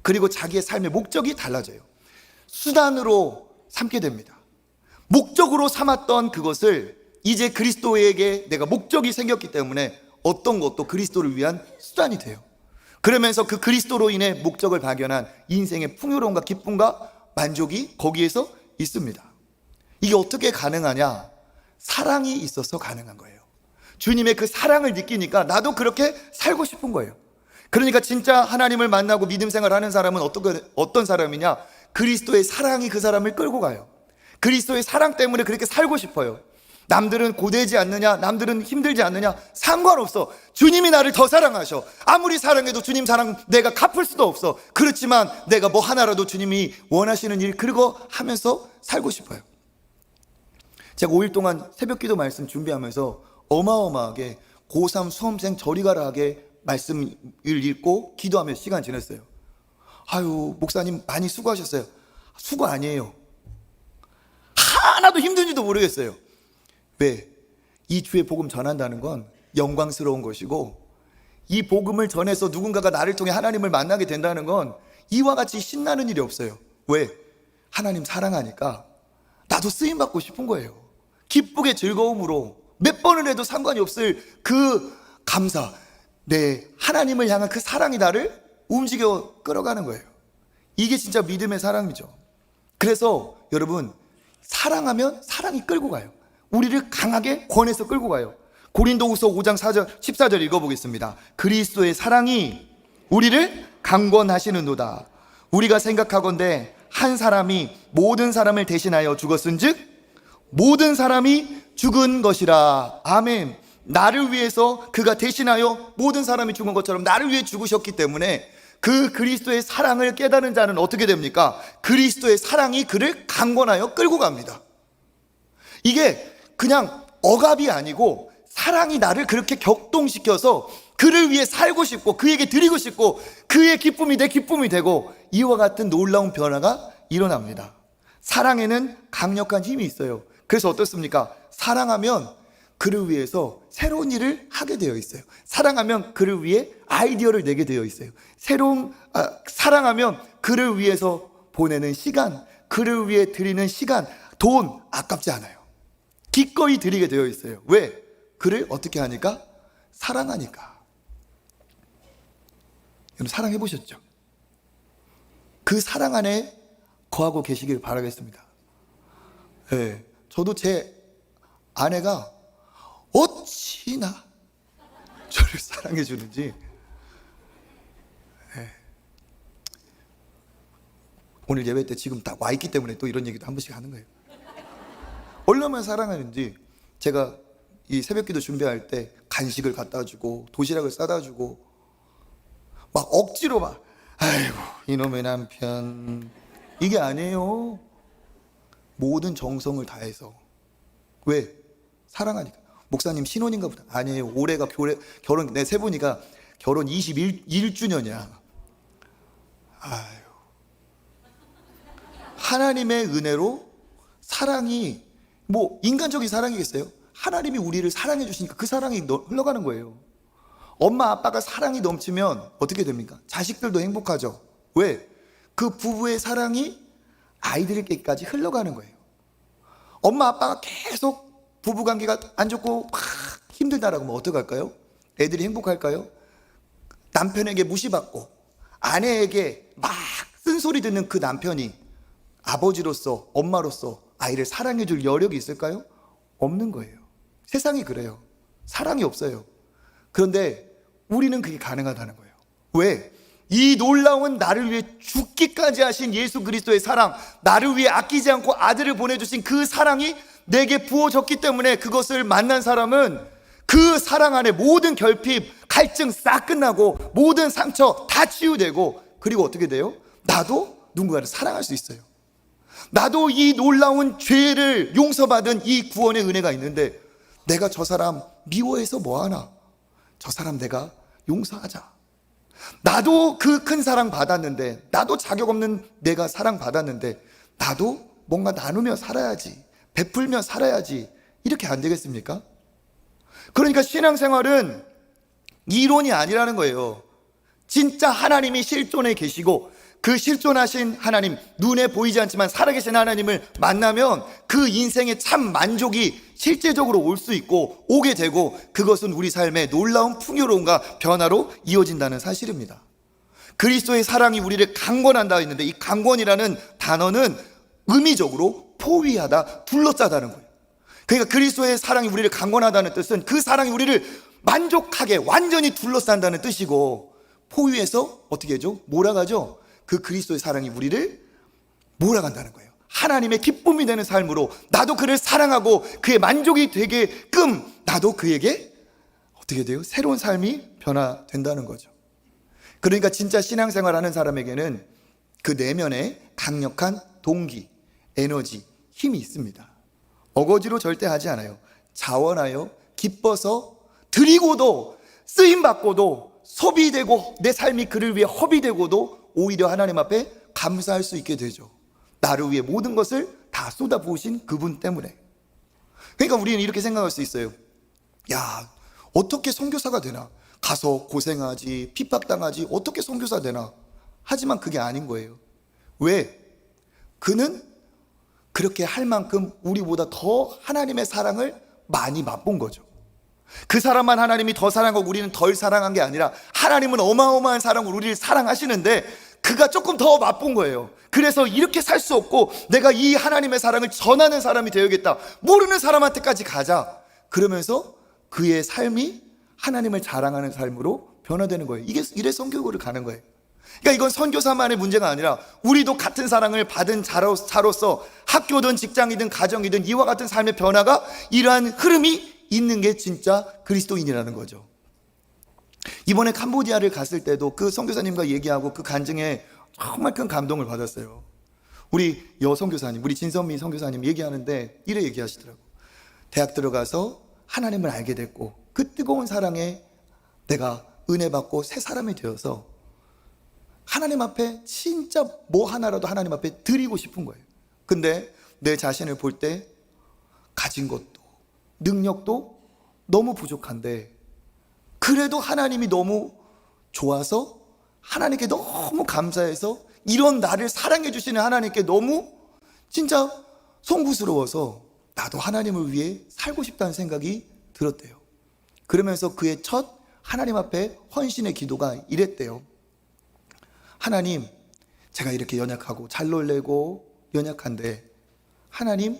그리고 자기의 삶의 목적이 달라져요. 수단으로 삼게 됩니다. 목적으로 삼았던 그것을 이제 그리스도에게 내가 목적이 생겼기 때문에 어떤 것도 그리스도를 위한 수단이 돼요. 그러면서 그 그리스도로 인해 목적을 발견한 인생의 풍요로움과 기쁨과 만족이 거기에서 있습니다. 이게 어떻게 가능하냐? 사랑이 있어서 가능한 거예요. 주님의 그 사랑을 느끼니까 나도 그렇게 살고 싶은 거예요. 그러니까 진짜 하나님을 만나고 믿음 생활하는 사람은 어떤 사람이냐? 그리스도의 사랑이 그 사람을 끌고 가요. 그리스도의 사랑 때문에 그렇게 살고 싶어요. 남들은 고되지 않느냐, 남들은 힘들지 않느냐, 상관없어. 주님이 나를 더 사랑하셔. 아무리 사랑해도 주님 사랑 내가 갚을 수도 없어. 그렇지만 내가 뭐 하나라도 주님이 원하시는 일 그거 하면서 살고 싶어요. 제가 5일 동안 새벽기도 말씀 준비하면서 어마어마하게 고3 수험생 저리 가라 하게 말씀을 읽고 기도하며 시간 지냈어요. 아유, 목사님 많이 수고하셨어요. 수고 아니에요. 하나도 힘든지도 모르겠어요. 왜? 이 주의 복음 전한다는 건 영광스러운 것이고, 이 복음을 전해서 누군가가 나를 통해 하나님을 만나게 된다는 건 이와 같이 신나는 일이 없어요. 왜? 하나님 사랑하니까 나도 쓰임받고 싶은 거예요. 기쁘게 즐거움으로 몇 번을 해도 상관이 없을 그 감사, 내 하나님을 향한 그 사랑이 나를 움직여 끌어가는 거예요. 이게 진짜 믿음의 사랑이죠. 그래서 여러분, 사랑하면 사랑이 끌고 가요. 우리를 강하게 권해서 끌고 가요. 고린도후서 5장 14절 읽어보겠습니다. 그리스도의 사랑이 우리를 강권하시는도다. 우리가 생각하건대 한 사람이 모든 사람을 대신하여 죽었은즉 모든 사람이 죽은 것이라. 아멘. 나를 위해서 그가 대신하여 모든 사람이 죽은 것처럼 나를 위해 죽으셨기 때문에 그 그리스도의 사랑을 깨달은 자는 어떻게 됩니까? 그리스도의 사랑이 그를 강권하여 끌고 갑니다. 이게 그냥 억압이 아니고 사랑이 나를 그렇게 격동시켜서 그를 위해 살고 싶고 그에게 드리고 싶고 그의 기쁨이 내 기쁨이 되고 이와 같은 놀라운 변화가 일어납니다. 사랑에는 강력한 힘이 있어요. 그래서 어떻습니까? 사랑하면 그를 위해서 새로운 일을 하게 되어 있어요. 사랑하면 그를 위해 아이디어를 내게 되어 있어요. 사랑하면 그를 위해서 보내는 시간, 그를 위해 드리는 시간, 돈 아깝지 않아요. 기꺼이 드리게 되어 있어요. 왜? 그를 어떻게 하니까? 사랑하니까. 여러분 사랑해 보셨죠? 그 사랑 안에 거하고 계시길 바라겠습니다. 네, 저도 제 아내가 어찌나 저를 사랑해 주는지. 네. 오늘 예배 때 지금 다 와 있기 때문에 또 이런 얘기도 한 번씩 하는 거예요. 얼마나 사랑하는지. 제가 이 새벽기도 준비할 때 간식을 갖다 주고 도시락을 싸다 주고 막 억지로 막 아이고 이놈의 남편, 이게 아니에요. 모든 정성을 다해서. 왜? 사랑하니까. 목사님 신혼인가 보다. 아니에요. 올해가 결혼 내 세 분이가 결혼 21주년이야. 아유. 하나님의 은혜로 사랑이 뭐 인간적인 사랑이겠어요? 하나님이 우리를 사랑해 주시니까 그 사랑이 흘러가는 거예요. 엄마 아빠가 사랑이 넘치면 어떻게 됩니까? 자식들도 행복하죠. 왜? 그 부부의 사랑이 아이들에게까지 흘러가는 거예요. 엄마 아빠가 계속 부부관계가 안 좋고 막 힘들다라고 하면 어떡할까요? 애들이 행복할까요? 남편에게 무시받고 아내에게 막 쓴소리 듣는 그 남편이 아버지로서 엄마로서 아이를 사랑해 줄 여력이 있을까요? 없는 거예요. 세상이 그래요. 사랑이 없어요. 그런데 우리는 그게 가능하다는 거예요. 왜? 이 놀라운 나를 위해 죽기까지 하신 예수 그리스도의 사랑, 나를 위해 아끼지 않고 아들을 보내주신 그 사랑이 내게 부어졌기 때문에 그것을 만난 사람은 그 사랑 안에 모든 결핍, 갈증 싹 끝나고 모든 상처 다 치유되고, 그리고 어떻게 돼요? 나도 누군가를 사랑할 수 있어요. 나도 이 놀라운 죄를 용서받은 이 구원의 은혜가 있는데 내가 저 사람 미워해서 뭐하나? 저 사람 내가 용서하자. 나도 그 큰 사랑 받았는데, 나도 자격 없는 내가 사랑 받았는데 나도 뭔가 나누며 살아야지, 베풀며 살아야지. 이렇게 안 되겠습니까? 그러니까 신앙생활은 이론이 아니라는 거예요. 진짜 하나님이 실존에 계시고 그 실존하신 하나님, 눈에 보이지 않지만 살아계신 하나님을 만나면 그 인생의 참 만족이 실제적으로 올 수 있고 오게 되고, 그것은 우리 삶의 놀라운 풍요로움과 변화로 이어진다는 사실입니다. 그리스도의 사랑이 우리를 강권한다 했는데, 이 강권이라는 단어는 의미적으로 포위하다, 둘러싸다는 거예요. 그러니까 그리스도의 사랑이 우리를 강권하다는 뜻은 그 사랑이 우리를 만족하게 완전히 둘러싼다는 뜻이고, 포위해서 어떻게 하죠? 몰아가죠. 그 그리스도의 사랑이 우리를 몰아간다는 거예요. 하나님의 기쁨이 되는 삶으로 나도 그를 사랑하고 그의 만족이 되게끔 나도 그에게 어떻게 돼요? 새로운 삶이 변화된다는 거죠. 그러니까 진짜 신앙생활 하는 사람에게는 그 내면에 강력한 동기, 에너지, 힘이 있습니다. 어거지로 절대 하지 않아요. 자원하여 기뻐서 드리고도 쓰임받고도 소비되고 내 삶이 그를 위해 허비되고도 오히려 하나님 앞에 감사할 수 있게 되죠. 나를 위해 모든 것을 다 쏟아부으신 그분 때문에. 그러니까 우리는 이렇게 생각할 수 있어요. 야, 어떻게 선교사가 되나? 가서 고생하지, 핍박당하지, 어떻게 선교사 되나? 하지만 그게 아닌 거예요. 왜? 그는 그렇게 할 만큼 우리보다 더 하나님의 사랑을 많이 맛본 거죠. 그 사람만 하나님이 더 사랑하고 우리는 덜 사랑한 게 아니라 하나님은 어마어마한 사랑으로 우리를 사랑하시는데 그가 조금 더 맛본 거예요. 그래서 이렇게 살 수 없고 내가 이 하나님의 사랑을 전하는 사람이 되어야겠다. 모르는 사람한테까지 가자. 그러면서 그의 삶이 하나님을 자랑하는 삶으로 변화되는 거예요. 이래 선교를 가는 거예요. 그러니까 이건 선교사만의 문제가 아니라 우리도 같은 사랑을 받은 자로서 학교든 직장이든 가정이든 이와 같은 삶의 변화가 이러한 흐름이 있는 게 진짜 그리스도인이라는 거죠. 이번에 캄보디아를 갔을 때도 그 선교사님과 얘기하고 그 간증에 정말 큰 감동을 받았어요. 우리 여선교사님, 우리 진선미 선교사님 얘기하는데 이래 얘기하시더라고. 대학 들어가서 하나님을 알게 됐고 그 뜨거운 사랑에 내가 은혜 받고 새 사람이 되어서 하나님 앞에 진짜 뭐 하나라도 하나님 앞에 드리고 싶은 거예요. 근데 내 자신을 볼 때 가진 것도 능력도 너무 부족한데 그래도 하나님이 너무 좋아서 하나님께 너무 감사해서 이런 나를 사랑해 주시는 하나님께 너무 진짜 송구스러워서 나도 하나님을 위해 살고 싶다는 생각이 들었대요. 그러면서 그의 첫 하나님 앞에 헌신의 기도가 이랬대요. 하나님, 제가 이렇게 연약하고 잘 놀래고 연약한데 하나님,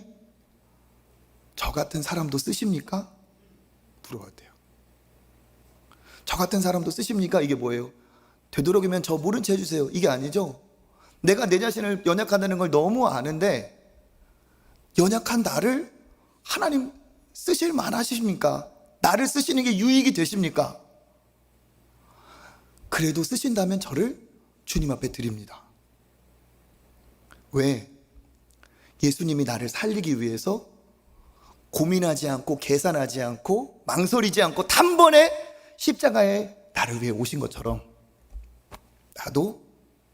저 같은 사람도 쓰십니까? 물어봤대요. 저 같은 사람도 쓰십니까? 이게 뭐예요? 되도록이면 저 모른 채 해주세요. 이게 아니죠. 내가 내 자신을 연약하다는 걸 너무 아는데 연약한 나를 하나님 쓰실 만하십니까? 나를 쓰시는 게 유익이 되십니까? 그래도 쓰신다면 저를 주님 앞에 드립니다. 왜? 예수님이 나를 살리기 위해서 고민하지 않고 계산하지 않고 망설이지 않고 단번에 십자가에 나를 위해 오신 것처럼 나도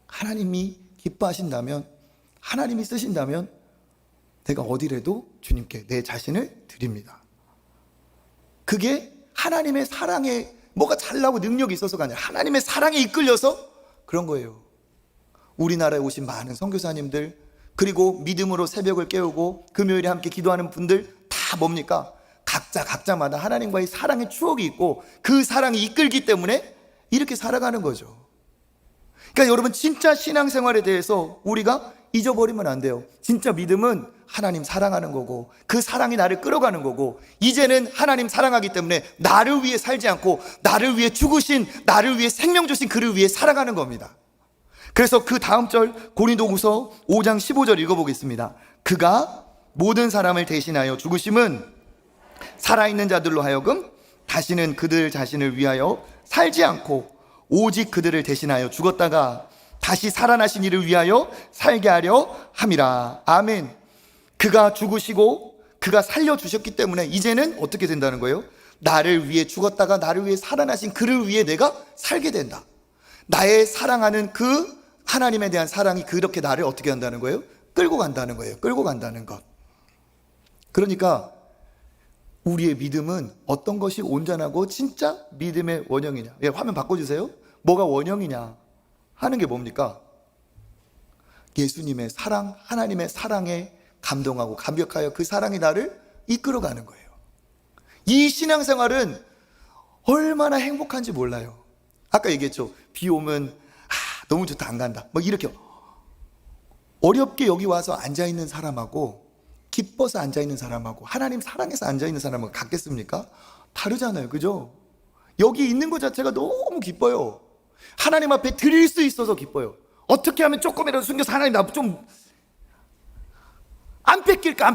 하나님이 기뻐하신다면 하나님이 쓰신다면 내가 어디라도 주님께 내 자신을 드립니다. 그게 하나님의 사랑에 뭐가 잘나고 능력이 있어서가 아니라 하나님의 사랑에 이끌려서 그런 거예요. 우리나라에 오신 많은 선교사님들 그리고 믿음으로 새벽을 깨우고 금요일에 함께 기도하는 분들 다 뭡니까? 각자마다 하나님과의 사랑의 추억이 있고 그 사랑이 이끌기 때문에 이렇게 살아가는 거죠. 그러니까 여러분 진짜 신앙생활에 대해서 우리가 잊어버리면 안 돼요. 진짜 믿음은 하나님 사랑하는 거고 그 사랑이 나를 끌어가는 거고 이제는 하나님 사랑하기 때문에 나를 위해 살지 않고 나를 위해 죽으신 나를 위해 생명 주신 그를 위해 살아가는 겁니다. 그래서 그 다음 절 고린도후서 5장 15절 읽어보겠습니다. 그가 모든 사람을 대신하여 죽으심은 살아있는 자들로 하여금 다시는 그들 자신을 위하여 살지 않고 오직 그들을 대신하여 죽었다가 다시 살아나신 이를 위하여 살게 하려 함이라. 아멘. 그가 죽으시고 그가 살려주셨기 때문에 이제는 어떻게 된다는 거예요? 나를 위해 죽었다가 나를 위해 살아나신 그를 위해 내가 살게 된다. 나의 사랑하는 그 하나님에 대한 사랑이 그렇게 나를 어떻게 한다는 거예요? 끌고 간다는 거예요. 끌고 간다는 것. 그러니까 우리의 믿음은 어떤 것이 온전하고 진짜 믿음의 원형이냐. 예, 화면 바꿔주세요. 뭐가 원형이냐 하는 게 뭡니까? 예수님의 사랑, 하나님의 사랑에 감동하고 감격하여 그 사랑이 나를 이끌어가는 거예요. 이 신앙생활은 얼마나 행복한지 몰라요. 아까 얘기했죠. 비 오면 너무 좋다 안 간다 뭐 이렇게 어렵게 여기 와서 앉아있는 사람하고 기뻐서 앉아있는 사람하고 하나님 사랑해서 앉아있는 사람하고 같겠습니까? 다르잖아요. 그죠? 여기 있는 것 자체가 너무 기뻐요. 하나님 앞에 드릴 수 있어서 기뻐요. 어떻게 하면 조금이라도 숨겨서 하나님 나 좀 안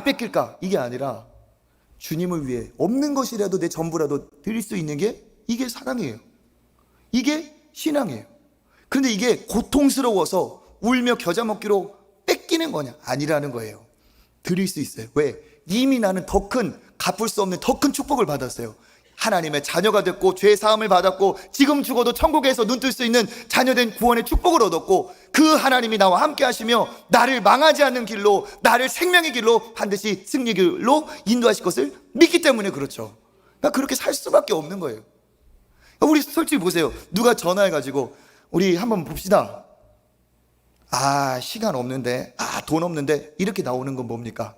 뺏길까 이게 아니라 주님을 위해 없는 것이라도 내 전부라도 드릴 수 있는 게 이게 사랑이에요. 이게 신앙이에요. 그런데 이게 고통스러워서 울며 겨자 먹기로 뺏기는 거냐? 아니라는 거예요. 드릴 수 있어요. 왜? 이미 나는 더 큰 갚을 수 없는 더 큰 축복을 받았어요. 하나님의 자녀가 됐고 죄 사함을 받았고 지금 죽어도 천국에서 눈 뜰 수 있는 자녀된 구원의 축복을 얻었고 그 하나님이 나와 함께 하시며 나를 망하지 않는 길로 나를 생명의 길로 반드시 승리의 길로 인도하실 것을 믿기 때문에 그렇죠. 그러니까 그렇게 살 수밖에 없는 거예요. 우리 솔직히 보세요. 누가 전화해가지고 우리 한번 봅시다. 시간 없는데 돈 없는데 이렇게 나오는 건 뭡니까?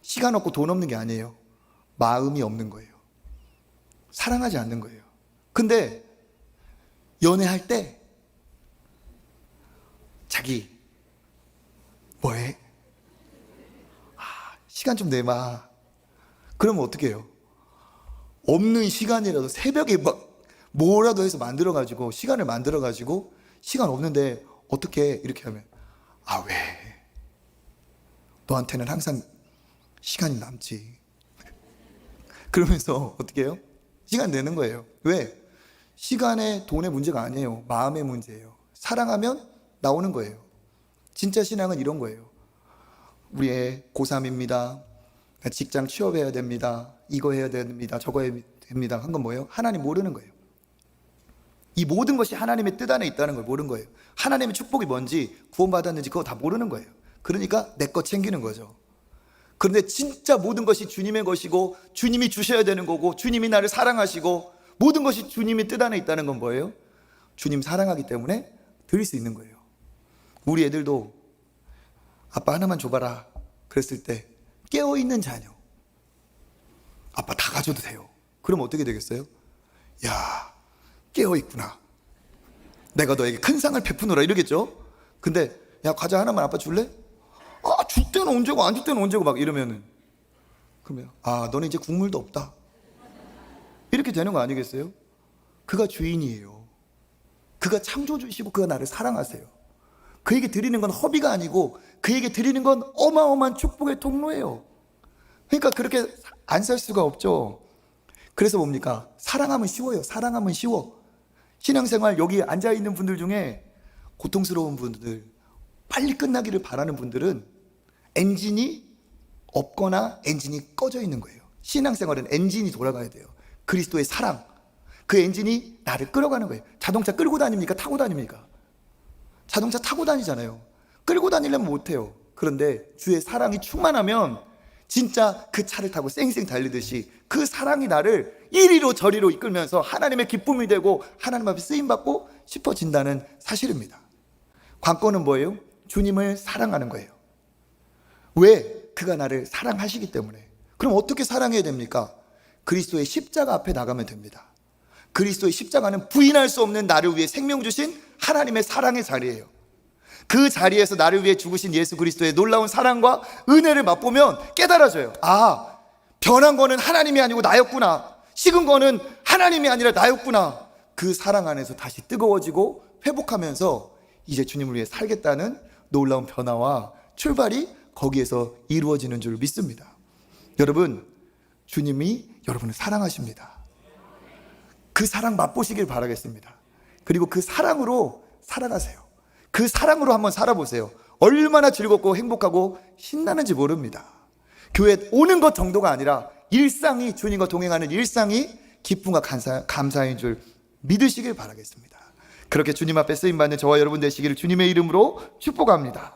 시간 없고 돈 없는 게 아니에요. 마음이 없는 거예요. 사랑하지 않는 거예요. 근데 연애할 때 자기 뭐해? 시간 좀 내봐. 그러면 어떻게 해요? 없는 시간이라도 새벽에 막 뭐라도 해서 만들어가지고 시간을 만들어가지고 시간 없는데 어떻게 이렇게 하면 아, 왜? 너한테는 항상 시간이 남지. 그러면서 어떻게 해요? 시간 내는 거예요. 왜? 시간의 돈의 문제가 아니에요. 마음의 문제예요. 사랑하면 나오는 거예요. 진짜 신앙은 이런 거예요. 우리 애 고3입니다. 직장 취업해야 됩니다. 이거 해야 됩니다. 저거 해야 됩니다. 한 건 뭐예요? 하나님 모르는 거예요. 이 모든 것이 하나님의 뜻 안에 있다는 걸 모르는 거예요. 하나님의 축복이 뭔지, 구원받았는지 그거 다 모르는 거예요. 그러니까 내 거 챙기는 거죠. 그런데 진짜 모든 것이 주님의 것이고 주님이 주셔야 되는 거고 주님이 나를 사랑하시고 모든 것이 주님의 뜻 안에 있다는 건 뭐예요? 주님 사랑하기 때문에 드릴 수 있는 거예요. 우리 애들도 아빠 하나만 줘봐라 그랬을 때 깨어있는 자녀, 아빠 다 가져도 돼요. 그럼 어떻게 되겠어요? 야, 깨어있구나. 내가 너에게 큰 상을 베푸노라 이러겠죠? 근데 야, 과자 하나만 아빠 줄래? 아, 줄 때는 언제고 안 줄 때는 언제고 막 이러면은 그러면 아, 너는 이제 국물도 없다 이렇게 되는 거 아니겠어요? 그가 주인이에요. 그가 창조주시고 그가 나를 사랑하세요. 그에게 드리는 건 허비가 아니고 그에게 드리는 건 어마어마한 축복의 통로예요. 그러니까 그렇게 안 살 수가 없죠. 그래서 뭡니까? 사랑하면 쉬워요. 사랑하면 쉬워. 신앙생활 여기 앉아있는 분들 중에 고통스러운 분들, 빨리 끝나기를 바라는 분들은 엔진이 없거나 엔진이 꺼져 있는 거예요. 신앙생활은 엔진이 돌아가야 돼요. 그리스도의 사랑, 그 엔진이 나를 끌어가는 거예요. 자동차 끌고 다닙니까? 타고 다닙니까? 자동차 타고 다니잖아요. 끌고 다니려면 못해요. 그런데 주의 사랑이 충만하면 진짜 그 차를 타고 쌩쌩 달리듯이 그 사랑이 나를 이리로 저리로 이끌면서 하나님의 기쁨이 되고 하나님 앞에 쓰임받고 싶어진다는 사실입니다. 관건은 뭐예요? 주님을 사랑하는 거예요. 왜? 그가 나를 사랑하시기 때문에. 그럼 어떻게 사랑해야 됩니까? 그리스도의 십자가 앞에 나가면 됩니다. 그리스도의 십자가는 부인할 수 없는 나를 위해 생명 주신 하나님의 사랑의 자리예요. 그 자리에서 나를 위해 죽으신 예수 그리스도의 놀라운 사랑과 은혜를 맛보면 깨달아져요. 아, 변한 거는 하나님이 아니고 나였구나. 식은 거는 하나님이 아니라 나였구나. 그 사랑 안에서 다시 뜨거워지고 회복하면서 이제 주님을 위해 살겠다는 놀라운 변화와 출발이 거기에서 이루어지는 줄 믿습니다. 여러분, 주님이 여러분을 사랑하십니다. 그 사랑 맛보시길 바라겠습니다. 그리고 그 사랑으로 살아가세요. 그 사랑으로 한번 살아보세요. 얼마나 즐겁고 행복하고 신나는지 모릅니다. 교회 오는 것 정도가 아니라 일상이, 주님과 동행하는 일상이 기쁨과 감사인 줄 믿으시길 바라겠습니다. 그렇게 주님 앞에 쓰임받는 저와 여러분 되시기를 주님의 이름으로 축복합니다.